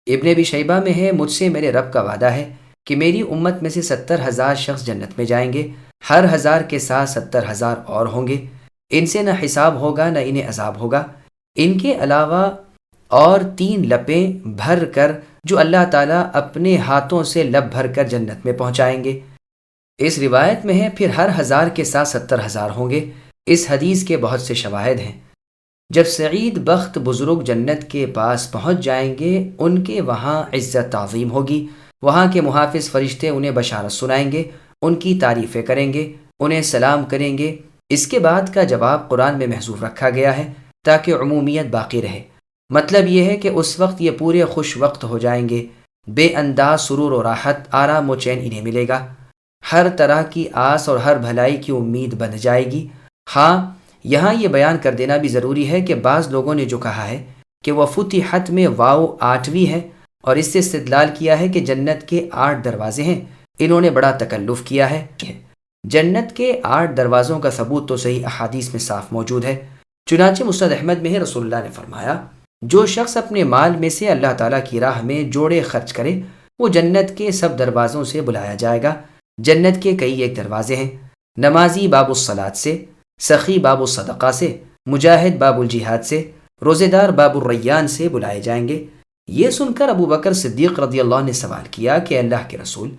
ابن ابی شیبہ میں ہے، مجھ سے میرے رب کا وعدہ ہے کہ میری امت میں سے 70,000 شخص جنت میں جائیں گے، ہر 1000 کے ساتھ 70,000 اور ہوں گے، ان سے نہ حساب ہوگا نہ انہیں عذاب ہوگا۔ ان کے علاوہ اور 3 لپیں بھر کر جو اللہ تعالیٰ اپنے ہاتھوں سے لب بھر کر جنت میں پہنچائیں گے۔ اس روایت میں ہے پھر ہر 1000 کے ساتھ 70,000 ہوں گے۔ اس حدیث کے بہت سے شواہد ہیں۔ جب سعید بخت بزرگ جنت کے پاس پہنچ جائیں گے، ان کے وہاں عزت تعظیم ہوگی، وہاں کے محافظ فرشتے انہیں بشارت سنائیں گے، ان کی تعریفیں کریں گے، انہیں سلام کریں گے۔ اس کے بعد کا جواب قرآن میں محذوف رکھا گیا ہے تاکہ عمومیت باقی رہے۔ مطلب یہ ہے کہ اس وقت یہ پورے خوش وقت ہو جائیں گے، بے انداز سرور و راحت، آرام و چین انہیں ملے گا، ہر طرح کی آس اور ہر بھلائی کی امید بن جائے گی۔ ہاں، یہاں یہ بیان کر دینا بھی ضروری ہے کہ بعض لوگوں نے جو کہا ہے کہ وہ فتحت میں واو 8ویں ہے اور اس سے استدلال کیا ہے کہ جنت کے 8 دروازے ہیں، انہوں نے بڑا تکلف کیا ہے۔ جنت کے 8 دروازوں کا ثبوت تو صحیح احادیث میں صاف موجود ہے۔ چنانچہ مسند احمد میں ہے، رسول اللہ نے فرمایا جو شخص اپنے مال میں سے اللہ تعالیٰ کی راہ میں جوڑے خرچ کرے، وہ جنت کے سب دروازوں سے بلایا جائے گا۔ جنت کے کئی ایک دروازے ہیں، نمازی باب الصلاۃ سے، سخی باب الصدقہ سے، مجاہد باب الجہاد سے، روزے دار باب الریان سے بلائے جائیں گے۔ یہ سن کر ابو بکر صدیق رضی اللہ عنہ نے سوال کیا کہ اللہ کے رسول،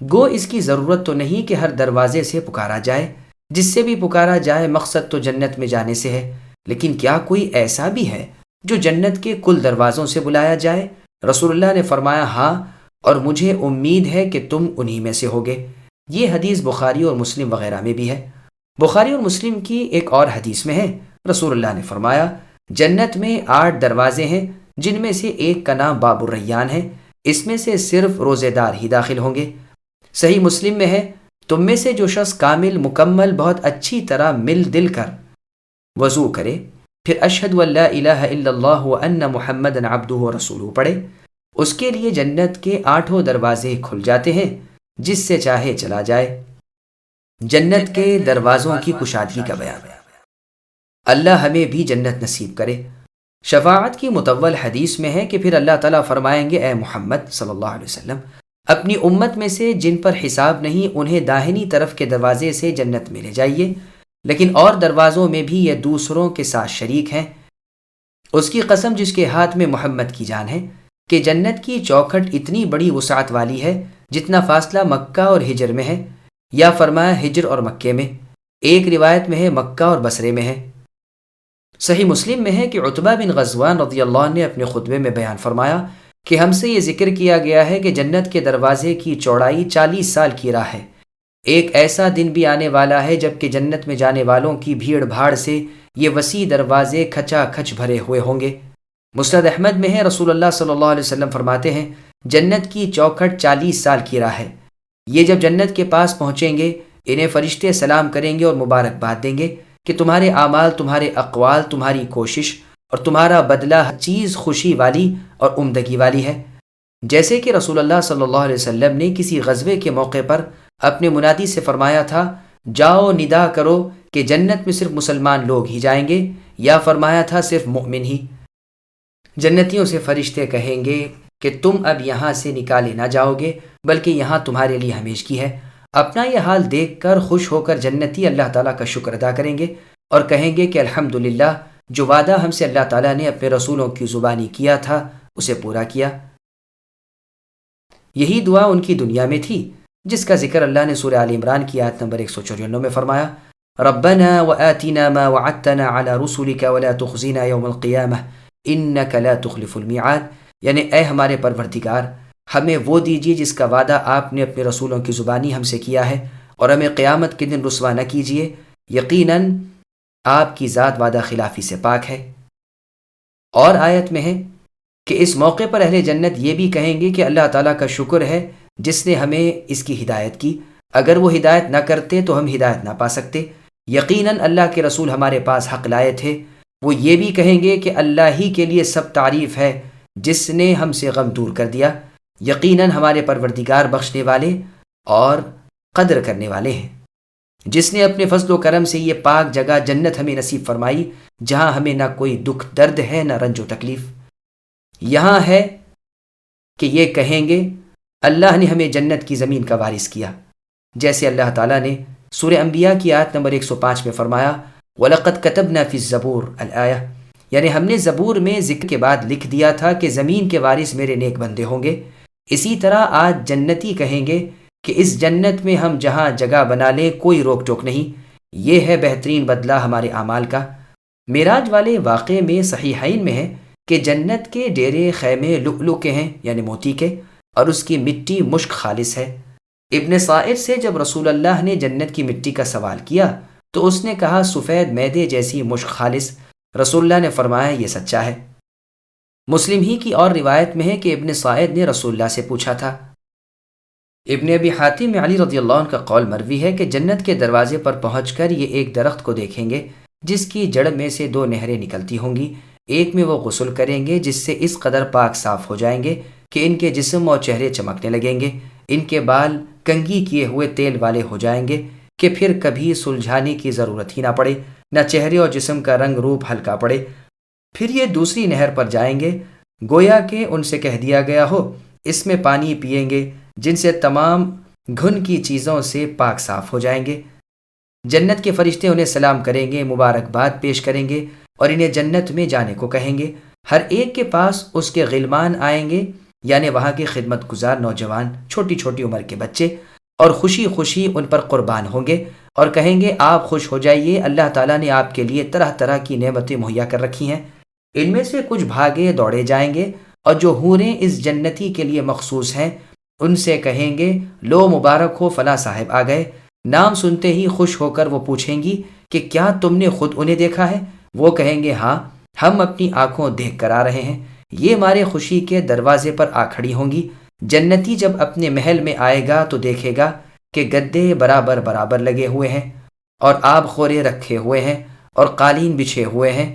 گو اس کی ضرورت تو نہیں کہ ہر دروازے سے پکارا جائے، جس سے بھی پکارا جائے مقصد تو جنت میں جانے سے ہے، لیکن کیا کوئی ایسا بھی ہے جو جنت کے کل دروازوں سے بلایا جائے؟ رسول اللہ نے فرمایا ہاں، اور مجھے امید ہے کہ تم انہی میں سے ہوگے۔ یہ حدیث بخاری اور مسلم وغیرہ میں بھی ہے۔ بخاری اور مسلم کی ایک اور حدیث میں ہے، رسول اللہ نے فرمایا جنت میں 8 دروازے ہیں، جن میں سے ایک کا نام باب الریان ہے، اس میں سے صرف روزے دار ہی داخل ہوں گے۔ صحیح مسلم میں ہے تم میں سے جو شخص کامل مکمل بہت اچھی طرح مل دل کر وضو کرے، پھر اشہد ان لا الہ الا اللہ وان محمدا عبدہ ورسولہ پڑھے، اس کے لیے جنت کے 8 دروازے کھل جاتے ہیں، جس سے چاہے چلا جائے۔ جنت کے دروازوں کی کشادگی کا بیان۔ اللہ ہمیں بھی جنت نصیب کرے۔ شفاعت کی مطول حدیث میں ہے کہ پھر اللہ تعالیٰ فرمائیں گے اے محمد صلی اللہ علیہ وسلم، اپنی امت میں سے جن پر حساب نہیں انہیں داہنی طرف کے دروازے سے جنت میں لے جائیے، لیکن اور دروازوں میں بھی یہ دوسروں کے ساتھ شریک ہیں۔ اس کی قسم جس کے ہاتھ میں محمد کی جان ہے کہ جنت کی چوکھٹ اتنی بڑی وسعت والی ہے جتنا فاصلہ مکہ اور ہجر میں ہے، یا فرمایا ہجر اور مکے میں، ایک روایت میں ہے مکہ اور بصرے میں ہے۔ صحیح مسلم میں ہے کہ عتبہ بن غزوان رضی اللہ عنہ نے اپنے خطبے میں بیان فرمایا کہ ہم سے یہ ذکر کیا گیا ہے کہ جنت کے دروازے کی چوڑائی 40 سال کی راہ ہے۔ ایک ایسا دن بھی آنے والا ہے جب کہ جنت میں جانے والوں کی بھیڑ بھاڑ سے یہ وسیع دروازے کھچا کھچ بھرے ہوئے ہوں گے۔ مسند احمد میں ہے، رسول اللہ صلی اللہ علیہ وسلم فرماتے ہیں جنت کی چوکھٹ 40 سال کی راہ ہے۔ یہ جب جنت کے پاس پہنچیں گے، انہیں فرشتے سلام کریں گے اور مبارکباد دیں گے کہ تمہارے اعمال، تمہارے اقوال، تمہاری کوشش اور تمہارا بدلہ ہر چیز خوشی والی اور عمدگی والی ہے۔ جیسے کہ رسول اللہ صلی اللہ علیہ وسلم نے کسی غزوے کے موقع پر اپنے منادی سے فرمایا تھا جاؤ ندا کرو کہ جنت میں صرف مسلمان لوگ ہی جائیں گے، یا فرمایا تھا صرف مؤمن ہی۔ جنتیوں سے فرشتے کہیں گے کہ تم اب یہاں سے نکالے نہ جاؤ گے، بلکہ یہاں تمہارے لیے ہمیشگی ہے۔ اپنا یہ حال دیکھ کر خوش ہو کر جنتی اللہ تعالیٰ کا شکر ادا کریں گے اور کہیں گے کہ الحمدللہ، جو وعدہ ہم سے اللہ تعالیٰ نے اپنے رسولوں کی زبانی کیا تھا اسے پورا کیا۔ یہی دعا ان کی دنیا میں تھی جس کا ذکر اللہ نے سورہ آل عمران کی آیت نمبر 194 میں فرمایا، ربنا وآتنا ما وعدتنا على رسلك ولا تخزنا يوم القیامہ انك لا تخلف الميعاد، یعنی اے ہمارے پروردگار، ہمیں وہ دیجیے جس کا وعدہ آپ نے اپنے رسولوں کی زبانی ہم سے کیا ہے، اور ہمیں قیامت کے دن رسوا نہ کیجیے، یقیناً آپ کی ذات وعدہ خلافی سے پاک ہے۔ اور آیت میں ہے کہ اس موقع پر اہل جنت یہ بھی کہیں گے کہ اللہ تعالیٰ کا شکر ہے جس نے ہمیں اس کی ہدایت کی، اگر وہ ہدایت نہ کرتے تو ہم ہدایت نہ پا سکتے۔ یقیناً اللہ کے رسول ہمارے پاس حق لائے تھے۔ وہ یہ بھی کہیں گے کہ اللہ ہی کے لیے سب تعریف ہے جس نے ہم سے غم دور کر دیا، یقیناً ہمارے پروردگار بخشنے والے اور قدر کرنے والے ہیں، جس نے اپنے فضل و کرم سے یہ پاک جگہ جنت ہمیں نصیب فرمائی، جہاں ہمیں نہ کوئی دکھ درد ہے نہ رنج و تکلیف۔ یہاں ہے کہ یہ کہیں گے اللہ نے ہمیں جنت کی زمین کا وارث کیا، جیسے اللہ تعالیٰ نے سورہ انبیاء کی آیت نمبر 105 میں فرمایا وَلَقَدْ كَتَبْنَا فِي الزَّبُورِ الآیہ، یعنی ہم نے زبور میں ذکر کے بعد لکھ دیا تھا کہ زمین کے وارث میرے نیک بندے ہوں گے۔ اسی طرح آج جنتی کہیں گے کہ اس جنت میں ہم جہاں جگہ بنا لیں کوئی روک ٹوک نہیں، یہ ہے بہترین بدلہ ہمارے اعمال کا۔ معراج والے واقعے میں صحیحین میں ہے کہ جنت کے ڈیرے خیمے لؤلؤ کے ہیں، یعنی موتی کے، اور اس کی مٹی مشک خالص ہے۔ ابن صائد سے جب رسول اللہ نے جنت کی مٹی کا سوال کیا تو اس نے کہا سفید میدے جیسی مشک خالص۔ رسول اللہ نے فرمایا یہ سچا ہے۔ مسلم ہی کی اور روایت میں ہے کہ ابن صائد نے رسول اللہ سے پوچھا تھا۔ ابن ابی حاتم میں علی رضی اللہ عنہ کا قول مروی ہے کہ جنت کے دروازے پر پہنچ کر یہ ایک درخت کو دیکھیں گے جس کی جڑ میں سے 2 نہریں نکلتی ہوں گی، ایک میں وہ غسل کریں گے جس سے اس قدر پاک صاف ہو جائیں گے کہ ان کے جسم اور چہرے چمکنے لگیں گے، ان کے بال کنگھی کیے ہوئے تیل والے ہو جائیں گے کہ پھر کبھی سلجھانے کی ضرورت ہی نہ پڑے، نہ چہرے اور جسم کا رنگ روپ ہلکا پڑے۔ پھر یہ دوسری نہر پر جائیں گے، گویا کہ ان سے کہہ دیا گیا ہو اس میں پانی پئیں گے جن سے تمام گھن کی چیزوں سے پاک صاف ہو جائیں گے۔ جنت کے فرشتے انہیں سلام کریں گے، مبارکباد پیش کریں گے اور انہیں جنت میں جانے کو کہیں گے۔ ہر ایک کے پاس اس کے غلمان آئیں گے، یعنی وہاں کے خدمت گزار نوجوان، چھوٹی چھوٹی عمر کے بچے، اور خوشی خوشی ان پر قربان ہوں گے اور کہیں گے آپ خوش ہو جائیے، اللہ تعالیٰ نے آپ کے لیے طرح طرح کی نعمتیں مہیا کر رکھی ہیں۔ ان میں سے کچھ بھاگے دوڑے جائیں گے اور جو حوریں اس جنتی کے لیے مخصوص ہیں ان سے کہیں گے لو مبارک ہو فلاں صاحب آ گئے۔ نام سنتے ہی خوش ہو کر وہ پوچھیں گی کہ کیا تم نے خود انہیں دیکھا ہے؟ وہ کہیں گے ہاں، ہم اپنی آنکھوں دیکھ کر آ رہے ہیں۔ یہ مارے خوشی کے دروازے پر آ کھڑی ہوں گی۔ جنتی جب اپنے محل میں آئے گا تو دیکھے گا کہ گدے برابر برابر لگے ہوئے ہیں اور آب خورے رکھے ہوئے ہیں اور قالین بچھے ہوئے ہیں۔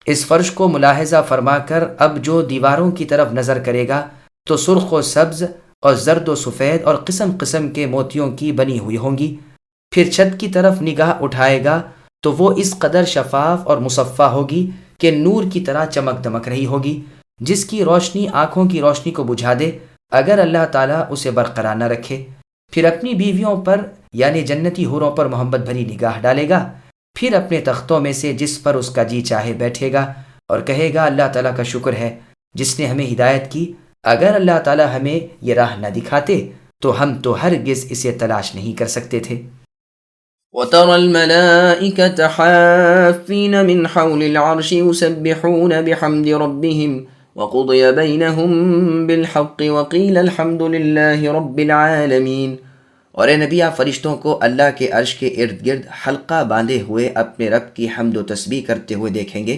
اس فرش کو ملاحظہ فرما کر اب جو دیواروں کی طرف نظر کرے گا تو سرخ و سبز اور زرد و سفید اور قسم قسم کے موتیوں کی بنی ہوئی ہوں گی۔ پھر چھت کی طرف نگاہ اٹھائے گا تو وہ اس قدر شفاف اور مصفا ہوگی کہ نور کی طرح چمک دمک رہی ہوگی، جس کی روشنی آنکھوں کی روشنی کو بجھا دے اگر اللہ تعالیٰ اسے برقرار نہ رکھے۔ پھر اپنی بیویوں پر یعنی جنتی حوروں پر محبت بھری نگاہ ڈالے گا، پھر اپنے تختوں میں سے جس پر اس کا جی چاہے بیٹھے گا اور کہے گا اللہ تعالیٰ کا شکر ہے جس نے ہمیں ہدایت کی، اگر اللہ تعالیٰ ہمیں یہ راہ نہ دکھاتے تو ہم تو ہرگز اسے تلاش نہیں کر سکتے تھے۔ وَتَرَى الْمَلَائِكَةَ حَافِّينَ مِنْ حَوْلِ الْعَرْشِ يُسَبِّحُونَ بِحَمْدِ رَبِّهِمْ وَقُضِيَ بَيْنَهُمْ بِالْحَقِّ وَقِيلَ الْحَمْدُ لِلَّهِ رَبِّ الْعَالَمِينَ۔ اور اے نبی آپ فرشتوں کو اللہ کے عرش کے ارد گرد حلقہ باندھے ہوئے اپنے رب کی حمد و تسبیح کرتے ہوئے دیکھیں گے،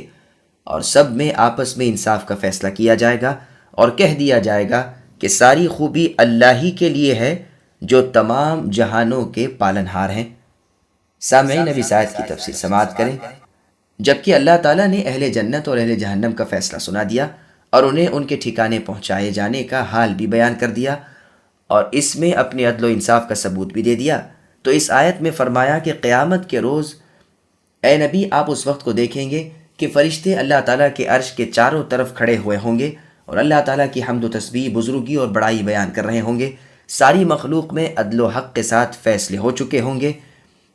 اور سب میں آپس میں انصاف کا فیصلہ کیا جائے گا اور کہہ دیا جائے گا کہ ساری خوبی اللہ ہی کے لیے ہے جو تمام جہانوں کے پالنہار ہیں۔ سامعین اب اس آیت کی تفسیر سماعت کریں۔ جبکہ اللہ تعالیٰ نے اہل جنت اور اہل جہنم کا فیصلہ سنا دیا اور انہیں ان کے ٹھکانے پہنچائے جانے کا حال بھی بیان کر دیا اور اس میں اپنے عدل و انصاف کا ثبوت بھی دے دیا، تو اس آیت میں فرمایا کہ قیامت کے روز اے نبی آپ اس وقت کو دیکھیں گے کہ فرشتے اللہ تعالیٰ کے عرش کے چاروں طرف کھڑے ہوئے ہوں گے اور اللہ تعالیٰ کی حمد و تسبیح، بزرگی اور بڑائی بیان کر رہے ہوں گے۔ ساری مخلوق میں عدل و حق کے ساتھ فیصلے ہو چکے ہوں گے۔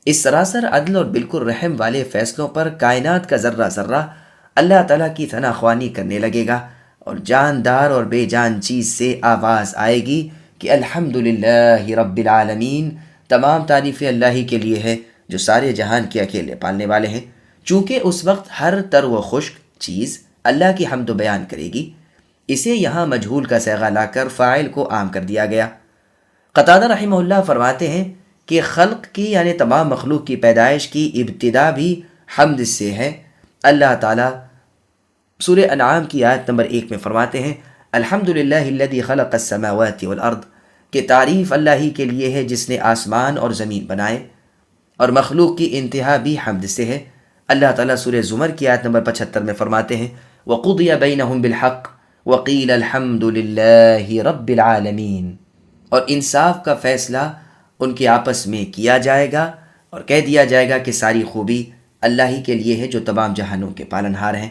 اس سراسر عدل اور بالکل رحم والے فیصلوں پر کائنات کا ذرہ ذرہ اللہ تعالیٰ کی ثنا خوانی کرنے لگے گا اور جاندار اور بے جان چیز سے آواز آئے گی کہ الحمدللہ رب العالمین، تمام تعریفیں اللہ ہی کے لیے ہے جو سارے جہان کے اکیلے پالنے والے ہیں۔ چونکہ اس وقت ہر تر و خشک چیز اللہ کی حمد و بیان کرے گی، اسے یہاں مجہول کا صیغہ لا کر فاعل کو عام کر دیا گیا۔ قتادہ رحمہ اللہ فرماتے ہیں کہ خلق کی یعنی تمام مخلوق کی پیدائش کی ابتدا بھی حمد سے ہے۔ اللہ تعالیٰ سورہ انعام کی آیت نمبر 1 میں فرماتے ہیں الحمدللہ الذی خلق السماوات والارض، کہ تعریف اللہ ہی کے لیے ہے جس نے آسمان اور زمین بنائے، اور مخلوق کی انتہا بھی حمد سے ہے۔ اللہ تعالیٰ سورہ زمر کی آیت نمبر 75 میں فرماتے ہیں وَقُضِيَ بَيْنَهُمْ بِالْحَقِّ وَقِيلَ الْحَمْدُ لِلَّهِ رَبِّ الْعَالَمِينَ، اور انصاف کا فیصلہ ان کے آپس میں کیا جائے گا اور کہہ دیا جائے گا کہ ساری خوبی اللہ ہی کے لیے ہے جو تمام جہانوں کے پالنہار ہیں۔